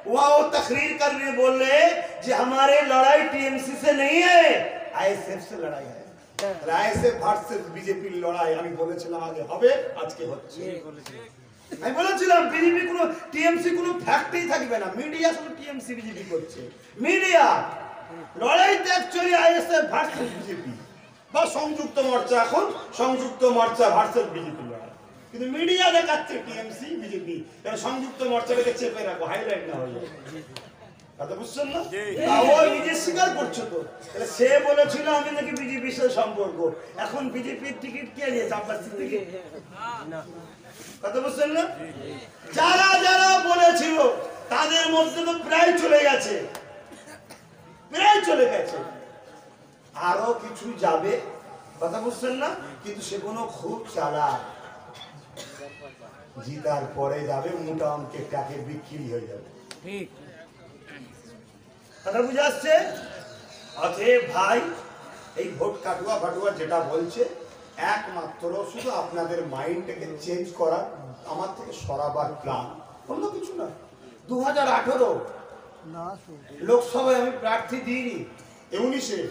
वो तकरीर करने बोले कि हमारे लड़ाई टीएमसी से नहीं है, आईएसएफ से लड़ाई है। आईएसएफ ভার্সেস বিজেপি লড়াই আমি বলেছিলাম আগে হবে, আজকে হচ্ছে। আমি বলেছিলাম বিজেপি কোনো টিএমসি কোনো ফ্যাক্টরি থাকবে না, মিডিয়া শুধু টিএমসি বিজেপি করছে। মিডিয়া লড়াইতে অ্যাকচুয়ালি আইএসএফ ভার্সেস বিজেপি বা সংযুক্ত মোর্চা, এখন সংযুক্ত মোর্চা ভার্সেস বিজেপি লড়াই, কিন্তু মিডিয়া দেখাচ্ছে টিএমসি বিজেপি, কারণ সংযুক্ত মোর্চাটাকে চেপে রাখো, হাইলাইট না হয়ে যায়। কথা বুঝছেন না? ও নিজে স্বীকার করছো তো, তাহলে সে বলেছিল আমি নাকি বিজেপির সাথে সম্পর্ক, এখন বিজেপির টিকিট কে নিয়েছে? আব্বাস সিদ্দিকী। কথা বুঝছেন না? যারা যারা বলেছিল তাদের মধ্যে তো প্রায় চলে গেছে, আরো কিছু যাবে। কথা বুঝছেন না? কিন্তু সেগুলো খুব চালাক, জিতার পরে যাবে, মোটা অঙ্কের টাকে বিক্রি হয়ে যাবে। ঠিক কথা বুঝে আসছে? অতএব ভাই, এই ভোট কাটুয়া ফাটুয়া যেটা বলছে, একমাত্র শুধু আপনাদের মাইন্ডটাকে চেঞ্জ করা, আমার থেকে সরাবার প্ল্যান, অন্য কিছু না। 2018 লোকসভায় আমি প্রার্থী দিইনি, 19-এ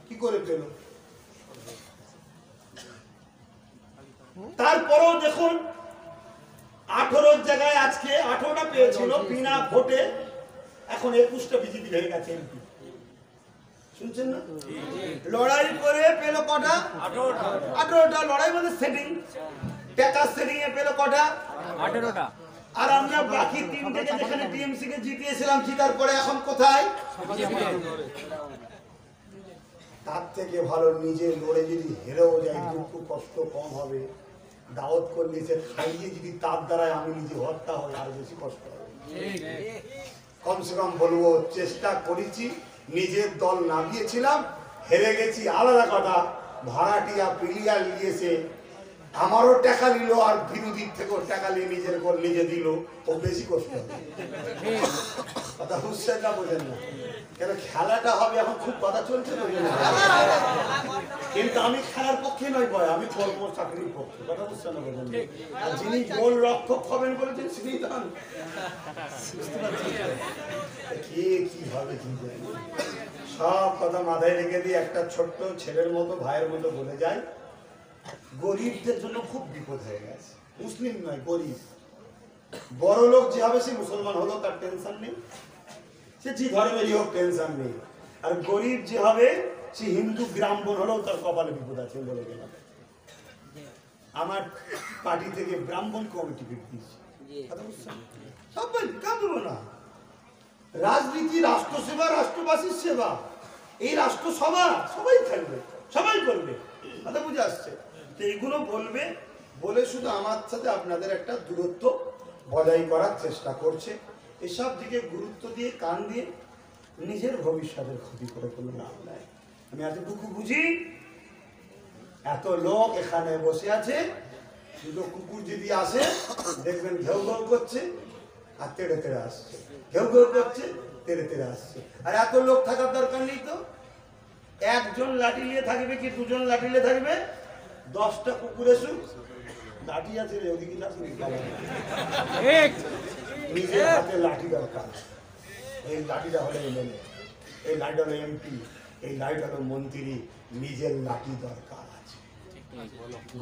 কি করে পেল? তারপরেও দেখুন 18 জায়গায় আজকে 18টা পেয়েছিল বিনা ভোটে, এখন 21টা বিজেপি হয়ে গেছে এমপি। শুনছেন না? লড়াই করে পেল কটা? 18টা। লড়াই মানে সেটিং, টাকা সেটিং এ পেল কটা? 18টা। আর আমরা বাকি 3টাকে যেখানে টিএমসি কে জিতিয়েছিলাম, জিতার পরে এখন কোথায়? তার থেকে ভালো নিজে লড়ে যদি হেরেও যাই, দুঃখ কষ্ট কম হবে। দাওয়াত করলে সে খাইয়ে যদি তার দ্বারাই আমি নিজে হত্যা হই, আর বেশি কষ্ট হবে। কমসে কম বলবো চেষ্টা করেছি, নিজের দল নামিয়েছিলাম, হেরে গেছি আলাদা কথা, ভাড়াটিয়া প্লেয়ার নিয়েছে আমারও টাকা নিল আর বিরোধীর থেকেও টাকা নিয়ে নিজের ঘর নিজে দিল, ও বেশি কষ্ট হবে। কথা বুঝছেন না, বোঝেন না? কেন খেলাটা হবে এখন, খুব কথা চলছে তো, কিন্তু আমি খেলার পক্ষে নয় ভয়, আমি কর্ম চাকরির পক্ষে। কথা বুঝছেন না, বোঝেন না? আর যিনি গোল রক্ষক হবেন বলেছেন তিনি দান, বুঝতে পারছেন? কে কি হবে কি সব কথা মাথায় রেখে দিয়ে একটা ছোট্ট ছেলের মতো ভাইয়ের মতো বলে যায়, গরিবদের জন্য খুব বিপদ হয়ে গেছে। মুসলিম নয়, গরিব। বড় লোক যে হবে সে মুসলমান হলো, তার টেনশন নেই, সে যে ধর্মেরই হোক টেনশন নেই। আর গরিব যে হবে সে হিন্দু ব্রাহ্মণ হলেও তার কপালে বিপদ আছে বলে গেলাম। আমার পার্টি থেকে ব্রাহ্মণ কমিটি দিয়েছে, সবাই কাঁদবো না। রাজনীতি, রাষ্ট্রসেবা, রাষ্ট্রবাসীর সেবা, এই রাষ্ট্রসভা সবাই থাকবে, সবাই করবে। কথা বুঝে আসছে? এইগুলো বলবে বলে শুধু আমার সাথে আপনাদের একটা দূরত্ব বজায় করার চেষ্টা করছে। এসব দিকে গুরুত্ব দিয়ে কান দিয়ে নিজের ভবিষ্যতের ক্ষতি করে কোনো লাভ নাই। আমি এতটুকু বুঝি, এত লোক এখানে বসে আছে, শুধু কুকুর যদি আসে দেখবেন ঘেউ ঘেউ করছে আর তেড়ে তেড়ে আসছে, ঘেউ ঘেউ করছে তেড়ে তেড়ে আসছে। আর এত লোক থাকার দরকার নেই তো, একজন লাঠি নিয়ে থাকবে কি দুজন লাঠি নিয়ে থাকবে, 10টা কুকুর এসুক, লাঠি আছে রে ওদিকে নিজের হাতে লাঠি দরকার। এই লাঠিটা হলো এমএলএ, এই লাঠিটা হলো এমপি, এই লাঠিটা হলো মন্ত্রী, নিজের লাঠি দরকার আছে।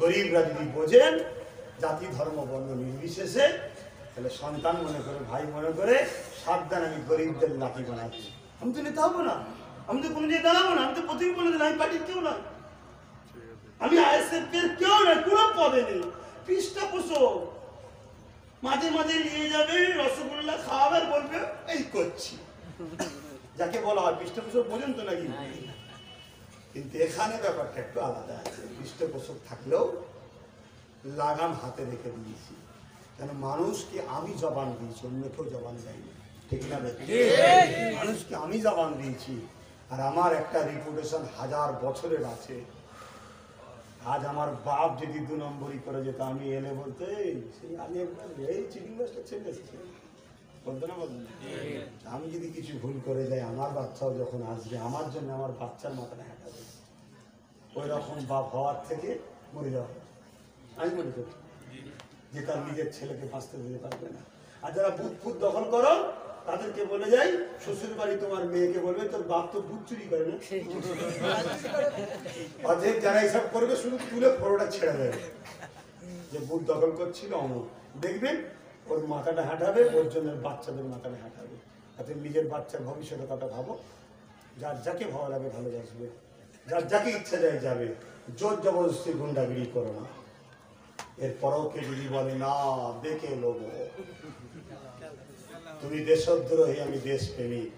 গরিবরা যদি বোঝেন জাতি ধর্ম বর্ণ নির্বিশেষে, তাহলে সন্তান মনে করে, ভাই মনে করে, সাবধান আমি গরিবদের লাঠি বানাচ্ছি। আমি তো নিতে হবো না, আমি তো কোনো জায়গায় দাঁড়াবো না, আমি তো প্রতিদিন বলে দিলাম আমি পার্টির কেউ না, আমি আইএসএফ এর কেউ নয়, কোনো পদে নেই। পৃষ্ঠপোষক মাঝে মাঝে নিয়ে যাবে, রসগোল্লা খাওয়াবে, বলবে এই করছি, যাকে বলা হয় পৃষ্ঠপোষক। বোঝেন তো নাকি? কিন্তু এখানে ব্যাপারটা একটু আলাদা আছে। পৃষ্ঠপোষক থাকলেও লাগাম হাতে রেখে দিয়েছি, কেন মানুষকে আমি জবান দিয়েছি, অন্য কেউ জবান দেয়নি, ঠিক না? মানুষকে আমি জবান দিয়েছি, আর আমার একটা রিপুটেশন 1000 বছরের আছে। আজ আমার বাপ যদি 2 নম্বরই করে যেত, আমি এলে বলতে সেই আমি একবার এই চিঠি মাস্টার ছেলে বলতো না, বলতো না? আমি যদি কিছু ভুল করে যাই, আমার বাচ্চাও যখন আসবে, আমার জন্য আমার বাচ্চার মাথায় হাঁটাবে। ওই রকম বাপ হওয়ার থেকে মরে যাওয়া, আমি মনে করি যে তার নিজের ছেলেকে বাঁচতে দিতে পারবে না। আর যারা বুথ ফুট দখল করো তাদেরকে বলে যাই, শ্বশুর বাড়ি তোমার মেয়েকে বলবে তোর বাপ তো বুথ চুরি করে না। অর্ধেক যারা এইসব করবে শুধু তুলে ফটোটা ছেড়ে দেবে যে বুথ দখল করছিল অমর, দেখবেন ওর মাথাটা হাঁটাবে, ওর জন্য বাচ্চাদের মাথাটা হাঁটাবে। তাতে নিজের বাচ্চার ভবিষ্যতের কথা ভাবো, যার যাকে ভালো লাগে ভালোবাসবে, যার যাকে ইচ্ছা যায় যাবে, জোর জবরদস্তি গুন্ডাগিরি করো না। এরপরও কে যদি বলে না দেখে লোবো, তুমি দেশদ্রোহী, আমি দেশপ্রেমিক,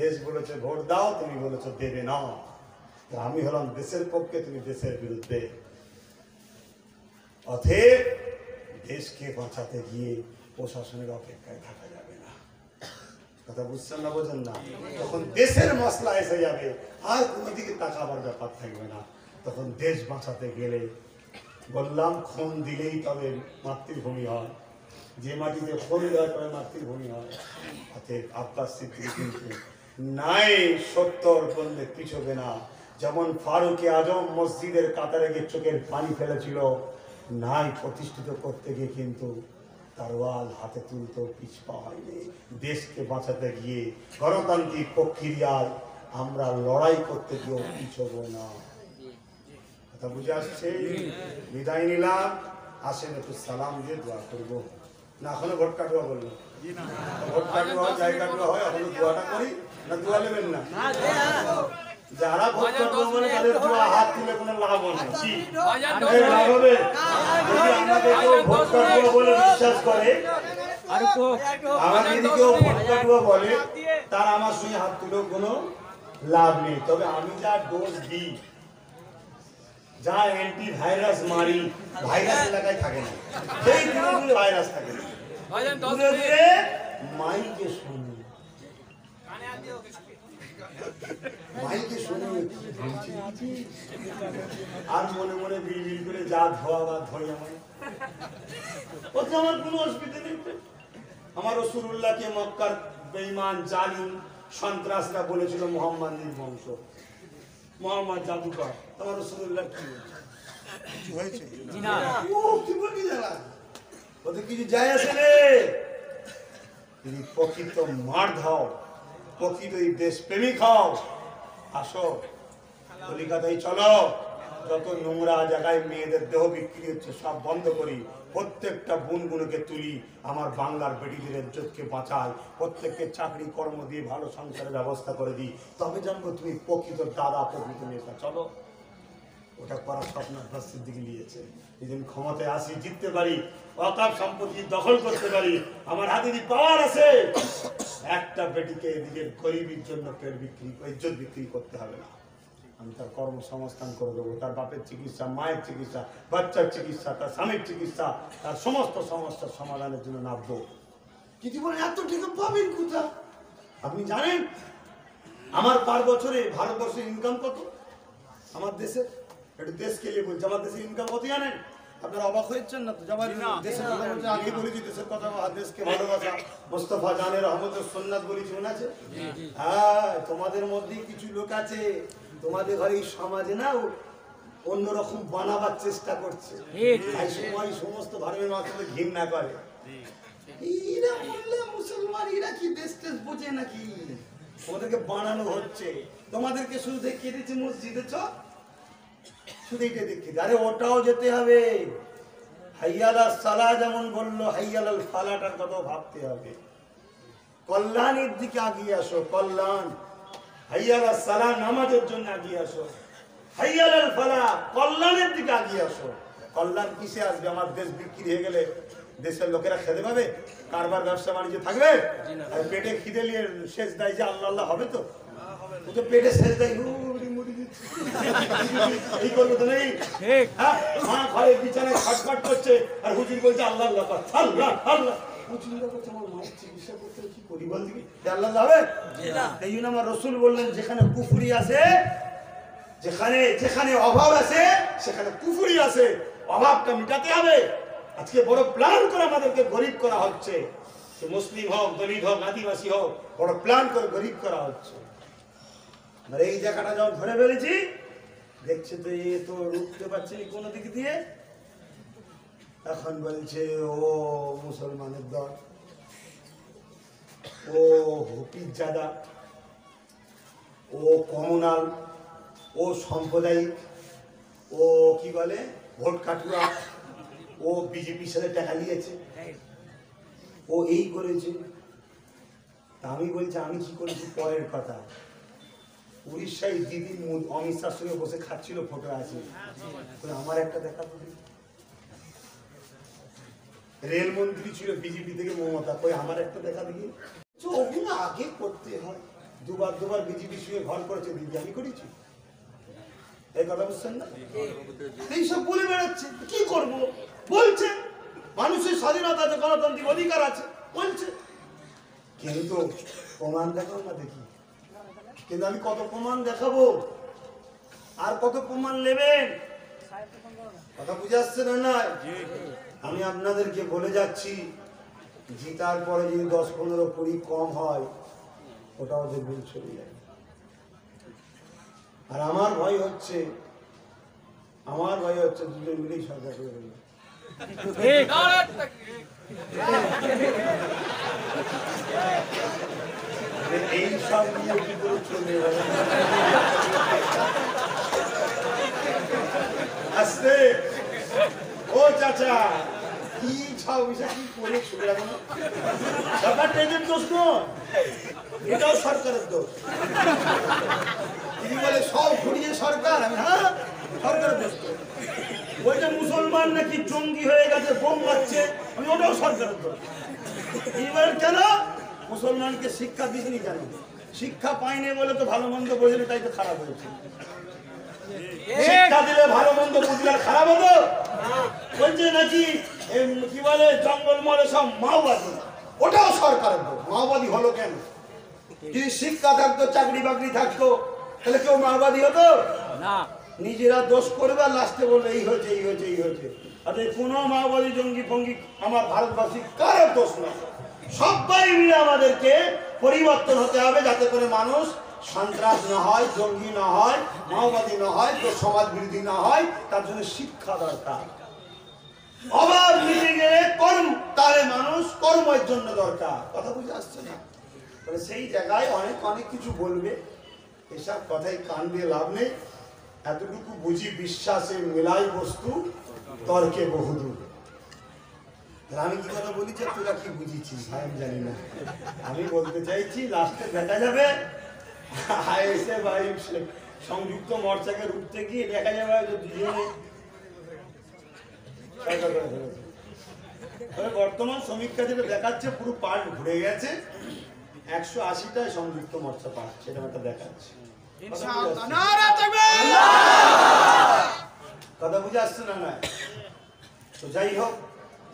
দেশ বলেছে ভোট দাও, তুমি বলেছো দেবে না, আমি হলাম দেশের পক্ষে, তুমি দেশের বিরুদ্ধে। অতএব দেশকে বাঁচাতে গিয়ে প্রশাসনের অপেক্ষায় থাকা যাবে না। কথা বুঝছেন না, বোঝেন না? তখন দেশের মশলা এসে যাবে, আর কোনো দিকে তাকাবার ব্যাপার থাকবে না। তখন দেশ বাঁচাতে গেলে বললাম খুন দিলেই তবে মাতৃভূমি হয়, যে মাটিতে খুন দেওয়া তবে মাতৃভূমি হয়। অতএব আব্বাস সিদ্দিকী কিন্তু নাই 70 বললে পিছবে না। যেমন ফারুকে আজম মসজিদের কাতারে গিয়ে চোখের পানি ফেলেছিল, নাই প্রতিষ্ঠিত করতে গিয়ে কিন্তু তরোয়াল হাতে তুলতে পিছপা হয়নি। দেশকে বাঁচাতে গিয়ে গণতান্ত্রিক প্রক্রিয়ায় আমরা লড়াই করতে গিয়েও পিছবো না। কথা বুঝে আসছে? বিদায় নিলাম, আসেন একটু সালাম দিয়ে দোয়া করবো। না এখনো ভোট কাটুয়া বললো, ভোট কাটুয়া হয়, জায়গা কাটুয়া হয়, এখনো দোয়াটা করি না? দোয়া নেবেন না? যারা ভোট কাটুয়া বলে তাদের দোয়া হাত তুলে কোনো লাভ হয় না, কি লাভ হবে? যদি আমাদেরকেও ভোট কাটুয়া বলে বিশ্বাস করে, আমাকে যদি কেউ ভোট কাটুয়া বলে, তার আমার সঙ্গে হাত তুলেও কোনো লাভ নেই। তবে আমি যা ডোজ দিই, যা অ্যান্টি ভাইরাস মারি, ভাইরাস এলাকায় থাকে না, সেই দূরে ভাইরাস থাকে না, দূরে দূরে মাইকে শুনি। মাইকে শুনে আর মনে মনে বিড় করে যা ধোয়া বা ধরে আমায় ওতে আমার কোনো অসুবিধা নেই। আমার রাসূলুল্লাহকে মক্কার বেঈমান জালিম সন্ত্রাসরা বলেছিল মুহাম্মাদের বংশ, মুহাম্মদ জাদুকর। আমার রাসূলুল্লাহ কি হয়েছে? ও কি বলি জানা ওতে কিছু যায় আসে রে। তুমি প্রকৃত মার ধাও, প্রকৃত দেশপ্রেমিক হও। আসো কলিকাতায় চলো, যত নোংরা জায়গায় মেয়েদের দেহ বিক্রি হচ্ছে সব বন্ধ করি, প্রত্যেকটা গুনগুনোকে তুলি, আমার বাংলার বেটিদের ইজ্জতকে বাঁচাই, প্রত্যেককে চাকরি কর্ম দিয়ে ভালো সংসারের ব্যবস্থা করে দিই, তবে জানবো তুমি প্রকৃত দাদা, প্রকৃত নেতা। চলো ওটা করার স্বপ্ন আব্বাসের দিকে নিয়েছে। যেদিন ক্ষমতায় আসি, জিততে পারি, অকাপ সম্পত্তি দখল করতে পারি, আমার হাতে যদি পাওয়ার আছে, একটা বেটিকে নিজের গরিবের জন্য পেট বিক্রি, ইজ্জত বিক্রি করতে হবে না। আমি তার কর্মসংস্থান করে দেবো, তার বাপের চিকিৎসা, মায়ের চিকিৎসা, বাচ্চার চিকিৎসা, তার স্বামীর চিকিৎসা, তার সমস্ত সমস্যার সমাধানের জন্য নামবো। কিছু বলেন এত টাকা পাবেন কোথা? আপনি জানেন আমার পার বছরে ভারতবর্ষের ইনকাম কত? আমার দেশের, একটু দেশকে নিয়ে বলছি, আমার দেশের ইনকাম কত জানেন? আপনারা অবাক হয়েছেন না তো? দেশের কথা বলছে, আগে বলেছি দেশের কথা, দেশকে ভালোবাসা, মোস্তফা জানের আহমদের সুন্নাত বলেছি, মনে আছে? হ্যাঁ, তোমাদের মধ্যে কিছু লোক আছে, তোমাদের ঘরে এই সমাজে না অন্যরকম বানাবার চেষ্টা করছে, এই সময় সমস্ত ধর্মের মানুষকে ঘৃণা করে। এরা বললে মুসলমান, এরা কি দেশ টেস বোঝে নাকি? ওদেরকে বানানো হচ্ছে, তোমাদেরকে শুধু দেখিয়ে দিচ্ছে মসজিদে চ, শুধু এইটা দেখিয়ে, আরে ওটাও যেতে হবে। হাইয়ালাল সালাহ যেমন বললো, হাইয়ালাল ফালাটার কথা ভাবতে হবে। কল্যাণের দিকে আগিয়ে আসো, কল্যাণ। হাইয়ালাল সালাহ নামাজের জন্য আগিয়ে আসো, হাইয়ালাল ফালাহ কল্যাণের দিকে আগিয়ে আসো। কল্যাণ কিসে আসবে? আমার দেশ বিক্রি হয়ে গেলে দেশের লোকেরা খেতে পাবে, কারবার ব্যবসা বাণিজ্য থাকবে, আর পেটে খিদে নিয়ে শেষ দেয় যে আল্লাহ আল্লাহ হবে তো? ও তো পেটে শেষ দেয়, এই করবে তো নেই। হ্যাঁ, মা ঘরে বিছানায় খটখট করছে আর হুজুর বলছে আল্লাহ আল্লাহ আল্লাহ আল্লাহ। চিন্তা করছে আমার মায়ের চিকিৎসা করতে কি করি বল দিবি, আল্লাহ হবে? এই জন্য আমার রাসূল বললেন, যেখানে কুফরি আছে, যেখানে যেখানে অভাব আছে সেখানে কুফরি আছে, অভাবটা মিটাতে হবে। আজকে বড় প্ল্যান করে আমাদেরকে গরিব করা হচ্ছে, মুসলিম হোক, দলিত হোক, আদিবাসী হোক, বড় প্ল্যান করে গরিব করা হচ্ছে। আর এই জায়গাটা যখন ধরে ফেলেছি, দেখছে তো এ তো রুখতে পারছে না কোনো দিক দিয়ে, এখন বলছে ও মুসলমানের দল, ও হপিজ জাদা, ও কমনাল, ও সাম্প্রদায়িক, ও কি বলে ভোট কাটুয়া, ও বিজেপির সাথে টাকা নিয়েছে, ও এই করেছে। তা আমি বলছি আমি কি করেছি পরের কথা। উড়িষ্যায় দিদি অমিত শাহর সঙ্গে বসে খাচ্ছিল, ফটো আছে, আমার একটা দেখা। রেলমন্ত্রী ছিল বিজেপি থেকে মমতা, কই আমার একটা দেখা দেখি। ওগুলো আগে করতে হয়, দুবার বিজেপির সঙ্গে ঘর করেছে দিদি, আমি করেছি। এই কথা বুঝছেন না? এইসব বলে বেড়াচ্ছে, কি করবো? বলছে মানুষের স্বাধীনতা আছে, গণতান্ত্রিক অধিকার আছে, বলছে, কিন্তু প্রমাণ দেখাও না দেখি। কিন্তু আমি কত প্রমাণ দেখাবো, আর কত প্রমাণ নেবেন? কথা বুঝে আসছে না? নয়, আমি আপনাদেরকে বলে যাচ্ছি, জিতার পরে যদি 10, 15, 20 কম হয়, ওটাও দেখবেন চলে যায়। আর আমার ভয় হচ্ছে দুজন মিলেই সরকার করে দেবে। এই সব নিয়ে কি করে চলে আসতে? ও চাচা, কি ছাও বিষয় কি করে ছুটে রাখো না? ব্যাপারটা এদের দোষ নয়, এটাও সরকারের দোষ। তিনি বলে সব ঘুরিয়ে সরকার, আমি হ্যাঁ সরকারের দোষ। ওইটা মুসলমান নাকি জঙ্গি হয়ে গেছে, বোম মারছে, আমি ওটাও সরকারের দোষ। এবার কেন মুসলমানকে শিক্ষা দিসনি? কেন শিক্ষা পাইনি বলে তো ভালো মন্দ বোঝেনি, তাই তো খারাপ হয়েছে। শিক্ষা দিলে ভালো মন্দ বুঝলে খারাপ হতো? বলছে নাকি কি বলে জঙ্গল মরে সব মাওবাদী, ওটাও সরকারের দোষ। মাওবাদী হলো কেন? যদি শিক্ষা থাকতো, চাকরি বাকরি থাকতো, তাহলে কেউ মাওবাদী হতো না। নিজেরা দোষ করবে আর লাস্টে বলবে এই হয়েছে, এই হয়েছে, এই হয়েছে। আর কোনো মাওবাদী জঙ্গি ফঙ্গি আমার ভারতবাসী কারোর দোষ না। সবাই মিলে আমাদেরকে পরিবর্তন হতে হবে, যাতে করে মানুষ সন্ত্রাস না হয়, জঙ্গি না হয়, মাওবাদী না হয়, তো সমাজ বিরোধী না হয়। তার জন্য শিক্ষা দরকার। অভাব মিটে গেলে কর্ম, তাহলে মানুষ কর্মের জন্য দরকার। কথা বুঝে আসছে না? সেই জায়গায় অনেক অনেক কিছু বলবে, এসব কথাই কান দিয়ে লাভ নেই। এতটুকু বুঝি, বিশ্বাসে মেলাই বস্তু, তর্কে বহুদূর। আমি কি কথা বলি যে তোরা কি বুঝেছিস আমি জানি না। আমি বলতে চাইছি লাস্টে দেখা যাবে সংযুক্ত মোর্চাকে রুখতে গিয়ে দেখা যাবে দুজনে। বর্তমান সমীক্ষা যেটা দেখাচ্ছে পুরো পাল্ট ঘুরে গেছে। 180টায় সংযুক্ত মোর্চা পাচ্ছে, সেটা একটা দেখাচ্ছে। কথা বুঝে আসছে না? না, তো যাই হোক,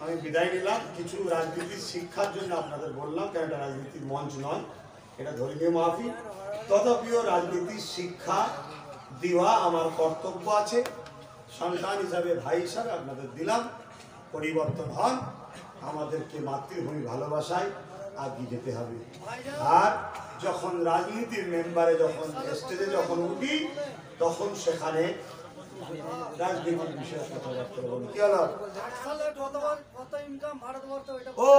আমি বিদায় নিলাম। কিছু রাজনীতির শিক্ষার জন্য আপনাদের বললাম, কারণ এটা রাজনীতির মঞ্চ নয়, এটা ধর্মীয় মাহফিল। তথাপিও রাজনীতির শিক্ষা দেওয়া আমার কর্তব্য আছে। সন্তান হিসাবে, ভাই হিসাবে আপনাদের দিলাম। পরিবর্তন হন, আমাদেরকে মাতৃভূমি ভালোবাসায় এগিয়ে যেতে হবে। আর যখন রাজনীতির মেম্বারে, যখন স্টেজে যখন উঠি, তখন সেখানে রাজনীতির বিষয়ে কথাবার্তা বলি। কি হলো? ও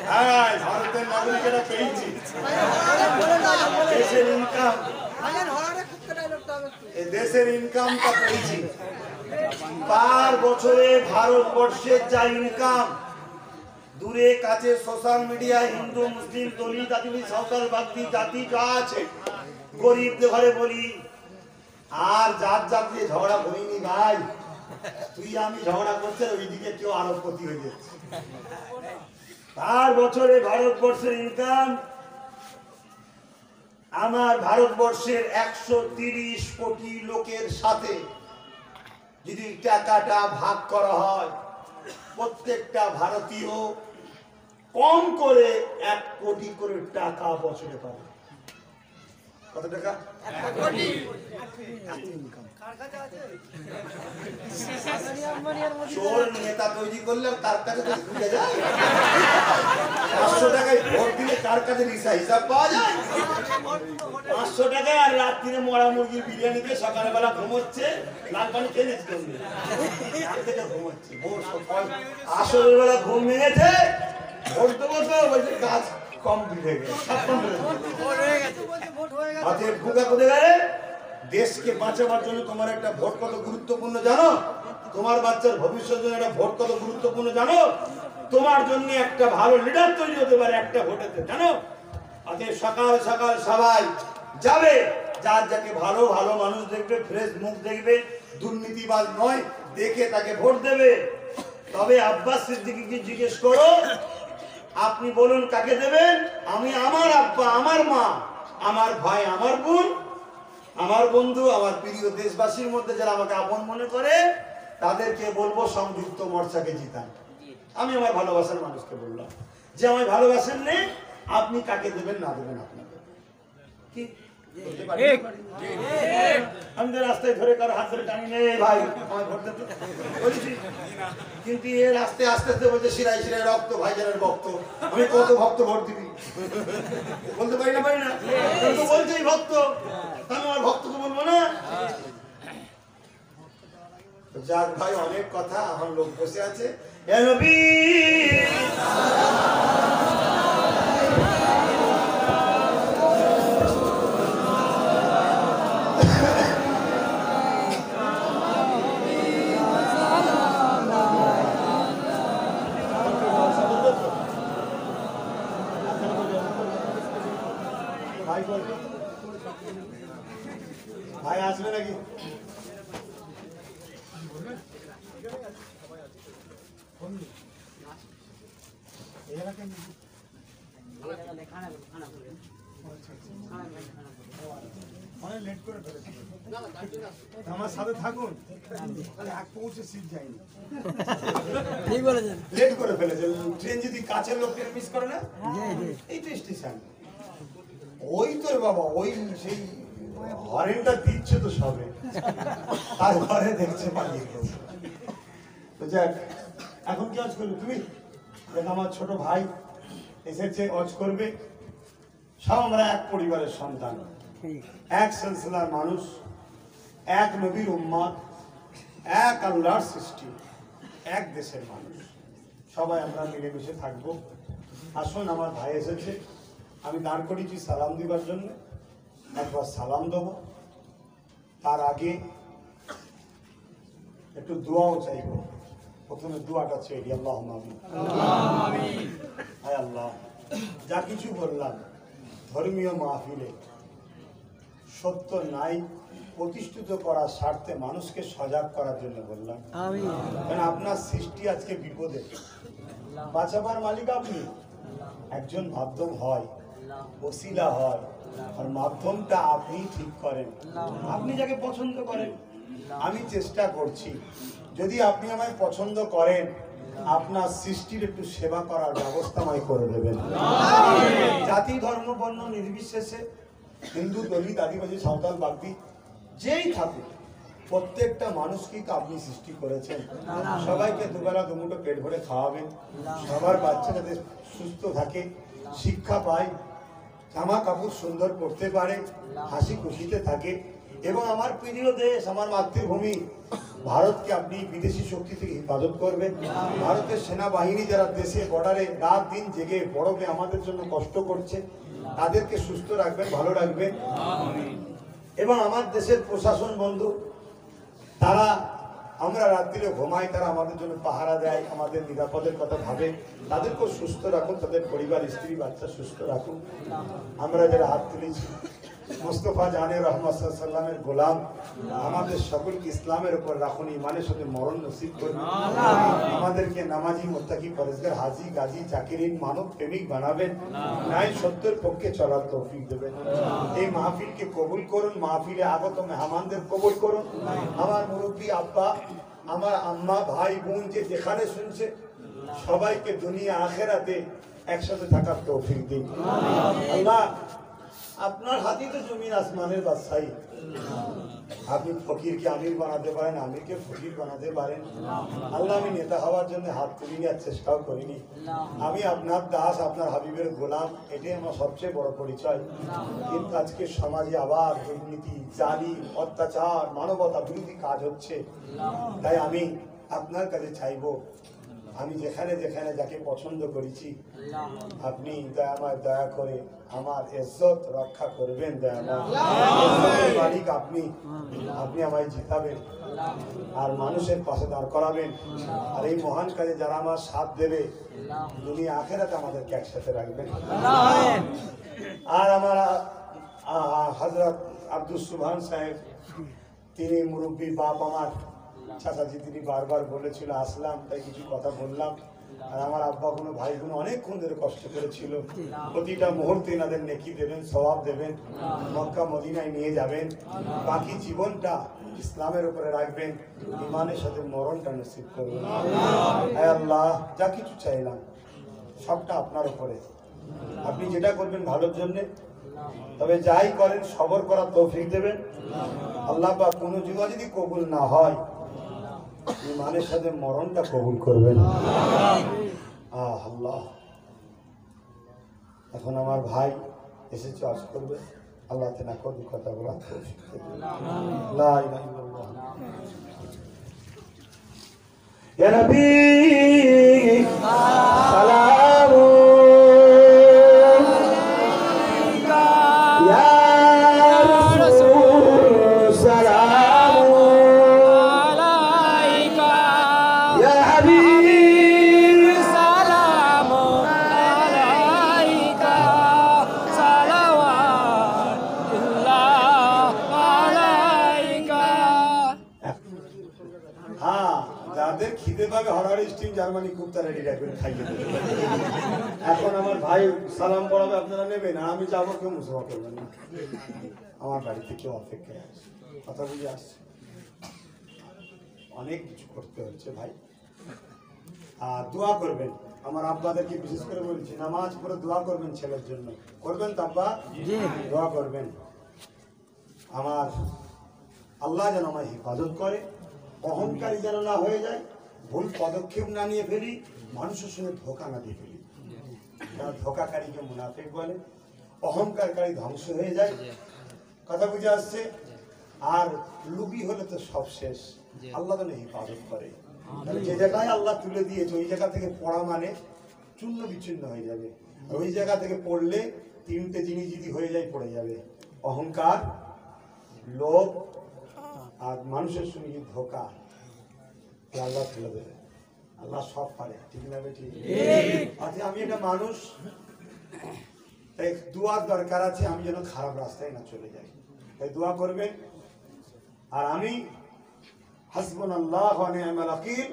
হ্যাঁ, ভারতের নাগরিকেরা পেয়েছি দেশের ইনকাম, দেশের ইনকামটা পেয়েছি। পার বছরে ভারতবর্ষের যা ইনকাম, দূরে কাছে সোশ্যাল মিডিয়া, হিন্দু মুসলিম দলিত আদিবাসী সাঁওতাল বাগদি জাতি যা আছে, গরিবদের ঘরে বলি, আর জাত জাত দিয়ে ঝগড়া করিনি ভাই। তুই আমি ঝগড়া করছে, ওইদিকে কেউ আরো ক্ষতি হয়ে যাচ্ছে। পার বছরে ভারতবর্ষের ইনকাম, আমার ভারতবর্ষের 130 কোটি লোকের সাথে যদি টাকাটা ভাগ করা হয়, প্রত্যেকটা ভারতীয় কম করে 1 কোটি করে টাকা বছরে পাবে। কত টাকা? 1 কোটি। চোর নেতা তৈরি করলে তার কাছে তো ভুলে যায়। 500 টাকায় ভোট দিলে তার কাছে হিসাব পাওয়া যায়। 500 টাকায় আর রাত্রিরে মরা মুরগির বিরিয়ানি দিয়ে সকালবেলা ঘুমোচ্ছে, লাল পানি খেয়ে ঘুমোচ্ছে। আসরের বেলা ঘুম ভেঙেছে, ভোট দেবো তো বলছে কাজ কমপ্লিট হয়ে গেছে। অতএব ভুগা করে গেলে দেশকে বাঁচাবার জন্য তোমার একটা ভোট কত গুরুত্বপূর্ণ জানো? তোমার বাচ্চার ভবিষ্যতের জন্য একটা ভোট কত গুরুত্বপূর্ণ জানো? তোমার জন্য একটা ভালো লিডার তৈরি হতে পারে একটা ভোটেতে, জানো? অতএব সকাল সকাল সবাই যাবে, যার যাকে ভালো ভালো মানুষ দেখবে, ফ্রেশ মুখ দেখবে, দুর্নীতিবাজ নয়, দেখে তাকে ভোট দেবে। তবে আব্বাস সিদ্দিকীকে জিজ্ঞেস করো, আপনি বলুন কাকে দেবেন? আমি আমার আব্বা, আমার মা, আমার ভাই, আমার বোন, আমার বন্ধু, আমার প্রিয় দেশবাসীর মধ্যে যারা আমাকে আপন মনে করে, তাদেরকে বলবো সংযুক্ত মোর্চাকে জিতান। আমি আমার ভালোবাসার মানুষকে বললাম যে আমায় ভালোবাসেন নেই, আপনি কাকে দেবেন না দেবেন আপনাকে কি আমি তো রাস্তায় ধরে কারো হাত ধরে টানি নেই ভাই আমার ভোট দিতে বলছি, কিন্তু এর আস্তে আস্তে আস্তে বলছে শিরাই শিরাই রক্ত, ভাইজানের ভক্ত, আমি কত ভক্ত ভোট দিবি বলতে পারি না, তো বলছেই ভক্ত, তাহলে আমার ভক্তকে বলবো না? যাক ভাই, অনেক কথা, আমার লোক বসে আছে। ভাই আসবে নাকি? অনেক লেট করে ফেলেছি, আমার সাথে থাকুন, এক পৌঁছে সিট যায়নি, লেট করে ফেলেছে। ট্রেন যদি কাছের লোককে মিস করে না, এইটা স্টেশন ওই তো রে বাবা, ওই সেই হরেনটা দিচ্ছে তো সবে, তারপরে দেখছে পালিয়ে গেছে। তো যাক, এখন কি অজ করবে তুমি? দেখ আমার ছোট ভাই এসেছে, অজ করবে। সব আমরা এক পরিবারের সন্তান, এক সিলসিলার মানুষ, এক নবীর উম্মত, এক আল্লাহর সৃষ্টি, এক দেশের মানুষ, সবাই আমরা মিলেমিশে থাকবো। আসুন, আমার ভাই এসেছে, আমি দাঁড় করেছি সালাম দিবার জন্য, একবার সালাম দেব। তার আগে একটু দোয়াও চাইব। প্রথমে দোয়াটা চাই, আল্লাহুম্মা আমিন। হায় আল্লাহ, যা কিছু বললাম ধর্মীয় মাহফিলে সত্য নাই প্রতিষ্ঠিত করার স্বার্থে মানুষকে সজাগ করার জন্য বললাম। কারণ আপনার সৃষ্টি আজকে বিপদে, বাঁচাবার মালিক আপনি। একজন মাধ্যম হয়, ওসিলা হয়, আর মাধ্যমটা আপনি ঠিক করেন, আপনি যাকে পছন্দ করেন। আমি চেষ্টা করছি, যদি আপনি আমায় পছন্দ করেন, আপনার সৃষ্টির একটু সেবা করার ব্যবস্থা আমায় করে দেবেন। জাতি, ধর্ম, বর্ণ নির্বিশেষে, হিন্দু, দলিত, আদিবাসী, সাঁওতাল, বাগদি, যেই থাকুক, প্রত্যেকটা মানুষকেই তো আপনি সৃষ্টি করেছেন। সবাইকে দুবেলা দুমুঠো পেট ভরে খাওয়াবেন, সবার বাচ্চা যাতে সুস্থ থাকে, শিক্ষা পায়, জামা কাপড় সুন্দর পরতে পারে, হাসি খুশিতে থাকে। এবং আমার প্রিয় দেশ, আমার মাতৃভূমি ভারতকে আপনি বিদেশি শক্তি থেকে হেফাজত করবেন। ভারতের সেনাবাহিনী যারা দেশে বর্ডারে রাত দিন জেগে বরফে আমাদের জন্য কষ্ট করছে, তাদেরকে সুস্থ রাখবেন, ভালো রাখবেন। এবং আমার দেশের প্রশাসন বন্ধু, তারা, আমরা রাত্রিরে ঘুমাই, তারা আমাদের জন্য পাহারা দেয়, আমাদের নিরাপদের কথা ভাবে, তাদেরকেও সুস্থ রাখুন, তাদের পরিবার, স্ত্রী, বাচ্চা সুস্থ রাখুন। আমরা যারা হাত তুলেছি, মুস্তফা জানে রহমত সাল্লামের গোলাম, আমাদের সকলকে ইসলামের উপর রাখুন, ইমানের সাথে মরণ নসিব করুন। আমাদেরকে নামাজি, মুত্তাকি, পরেজগার, হাজি, গাজী, জাকিরিন, মানব প্রেমিক বানাবেন, ন্যায় সত্যের পক্ষে চলার তৌফিক দেবেন। এই মাহফিলকে কবুল করুন, মাহফিলে আগত মেহমানদের কবুল করুন। আমার মুরব্বী আব্বা, আমার আম্মা, ভাই বোন যে যেখানে শুনছে, সবাইকে দুনিয়া আখেরাতে একসাথে থাকার তৌফিক দিন। আল্লাহ, আপনার হাতেই তো জমিন আসমানের বাদশাহী। আপনি ফকিরকে আমির বানাতে পারেন, আমিরকে ফকির বানাতে পারেন। আল্লাহ, আমি নেতা হওয়ার জন্য হাত তুলিনি, আর চেষ্টাও করিনি। আমি আপনার দাস, আপনার হাবিবের গোলাম, এটাই আমার সবচেয়ে বড় পরিচয়। কিন্তু আজকে সমাজে আবার দুর্নীতি, জালি, অত্যাচার, মানবতা বিরোধী কাজ হচ্ছে। তাই আমি আপনার কাছে চাইবো, আমি যেখানে যেখানে যাকে পছন্দ করেছি, আপনি দয়া করে আমার ইজ্জত রক্ষা করবেন। ইজ্জতের মালিক আপনি, আপনি আমায় জিতাবেন আর মানুষের পাশে দাঁড় করাবেন। আর এই মহান কাজে যারা আমার সাথ দেবে, দুনিয়া আখেরাতে আমাদেরকে একসাথে রাখবেন। আর আমার হযরত আব্দুল সুবহান সাহেব, তিনি মুরব্বী বাপ, আমার চাচাজি, তিনি বারবার বলেছিল, আসলাম তাই কিছু কথা বললাম। আর আমার আব্বা কোনো ভাই বোন অনেকক্ষণ ধরে কষ্ট করেছিল, প্রতিটা মুহূর্তে এনাদের নেকি দেবেন, সওয়াব দেবেন, মক্কা মদিনায় নিয়ে যাবেন, বাকি জীবনটা ইসলামের উপরে রাখবেন, ইমানের সাথে মরণটা নসিব করবেন। হে আল্লাহ, যা কিছু চাইলাম সবটা আপনার উপরে, আপনি যেটা করবেন ভালোর জন্যে। তবে যাই করেন সবর করার তৌফিক দেবেন। আল্লাহ পাক কোনো জীবন যদি কবুল না হয়, ইমানের সাথে মরণটা কবুল করবেন। আল্লাহ, এখন আমার ভাই এসেছে, আজ করবে, আল্লাহ তেনা কবি কথা বলা তৌফিক দেবেন। লা ইলাহা ইল্লাল্লাহ। ইয়া নবী সালামু জার্মানি খুব তাড়াতাড়ি রাখবেন, খাইয়ে দেবেন। এখন আমার ভাই সালাম পড়াবে, আপনারা নেবেন, আর আমি যাবো, কেউ মুসলমান করবেন না। আমার বাড়িতে কেউ অপেক্ষায় আসছে, কথা বুঝে আসছে, অনেক কিছু করতে হচ্ছে ভাই। আর দোয়া করবেন। আমার আব্বাদেরকে বিশেষ করে বলছি, নামাজ পড়ে দোয়া করবেন ছেলের জন্য। করবেন তো আব্বা? দোয়া করবেন আমার আল্লাহ যেন আমায় হেফাজত করে, অহংকারী যেন না হয়ে যায়, ভুল পদক্ষেপ না নিয়ে ফেলি, মানুষের সঙ্গে ধোঁকা না দিয়ে ফেলি। যারা ধোঁকাকারীকে মুনাফিক বলে, অহংকারকারী ধ্বংস হয়ে যায়। কথা বুঝে আসছে? আর লুবি হলে তো সব শেষ। আল্লাহ যেন হেফাজত করে। যে জায়গায় আল্লাহ তুলে দিয়েছে ওই জায়গা থেকে পড়া মানে চূর্ণ বিচ্ছিন্ন হয়ে যাবে। আর ওই জায়গা থেকে পড়লে তিনটে জিনিস যদি হয়ে যায় পড়ে যাবে: অহংকার, লোভ আর মানুষের সঙ্গে ধোঁকা। আল্লাহ তুলে দেবে। আল্লাহ সব পারে, ঠিক না বেটি? আচ্ছা, আমি একটা মানুষ, তাই দোয়ার দরকার আছে আমি যেন খারাপ রাস্তায় না চলে যাই, তাই দোয়া করবেন। আর আমি হাসবুনাল্লাহ ওয়া নি'মাল ওয়াকিল,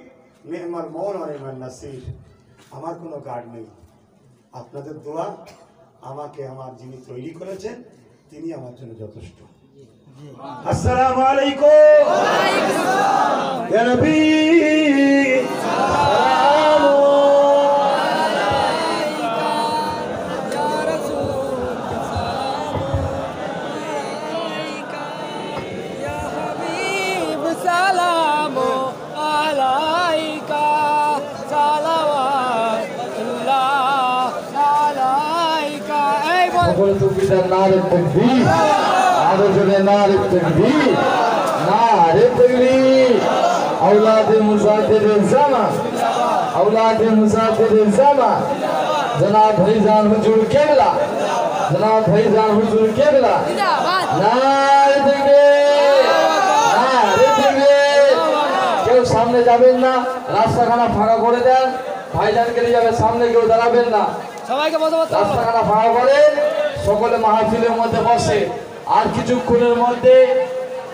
নি'মাল মাওলা ওয়া নি'মান নাসির, আমার কোনো গার্ড নেই। আপনাদের দোয়া আমাকে আমার যিনি তৈরি করেছেন তিনি আমার জন্য যথেষ্ট। আসসালামু আলাইকুম ইয়া নবী, নারে তাকবীর, আরো জোরে নারে তাকবীর, নারে তাকবীর। औलादे मुजाहिदे ज़मान, औलादे मुजाहिदे ज़मान, जनाब भाईजान हुजूर केबला, जनाब भाईजान हुजूर केबला, नारे ताकबीर, नारे ताकबीर। কেউ সামনে যাবেন না, রাস্তাখানা ফাঁকা করে দেন। ভাইজানকে নিয়ে যাবে, সামনে কেউ দাঁড়াবেন না, সবাইকে রাস্তাখানা ফাঁকা করে সকলে মাহফিলের মধ্যে বসে। আর কিছুক্ষণের মধ্যে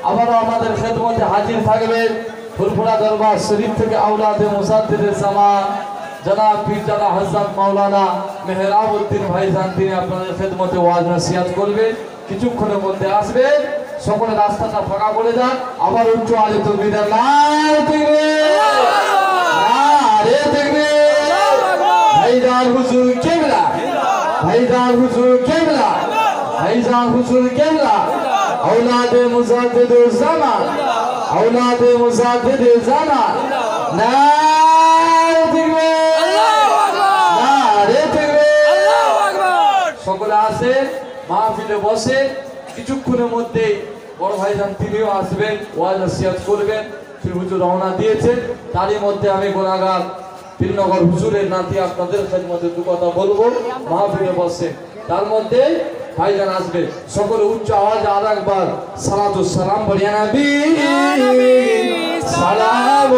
আবারও আমাদের খেদমতে হাজির থাকবেন ফুরফুরা দরবার শরীফ থেকে আওলাদে মুসাদ্দিদের জামান জনাব পীরজাদা হযরত মাওলানা মেহরাবউদ্দিন ভাইজান, তিনি আপনাদের খেদমতে ওয়াজ নসিহত করবেন। কিছুক্ষণের মধ্যে আসবেন, সকলে রাস্তাটা ফাঁকা করে যান। আবার উচ্চ আলে তাকবীর, নারে তাকবীর, নারে তাকবীর। ভাইজান হুজুর কেবলা, ভাইজান হুজুর কেবলা, ভাইজান হুজুর কেবলা। औलादे मुजाहिदे ज़मान, औलादे मुजाहिदे ज़मान, नारे ताकबीर, আল্লাহু আকবার, নারে তাকবীর, আল্লাহু আকবার। সকলে আসে, মাহফিলে বসে। কিছুক্ষণের মধ্যে বড় ভাইজান তিনিও আসবেন, ওয়াজ নসিহত করবেন। ফির হুজুর রওনা দিয়েছেন। তারই মধ্যে আমি গোলাগার পীরনগর হুজুরের নাতি আপনাদের খেদমতে দু কথা বলবো। মাহফিলে বসে, তার মধ্যে ভাইজান আসবে। সকলে উচ্চ আওয়াজে আর একবার সালাতু সালাম বলিয়া নবী সালাম।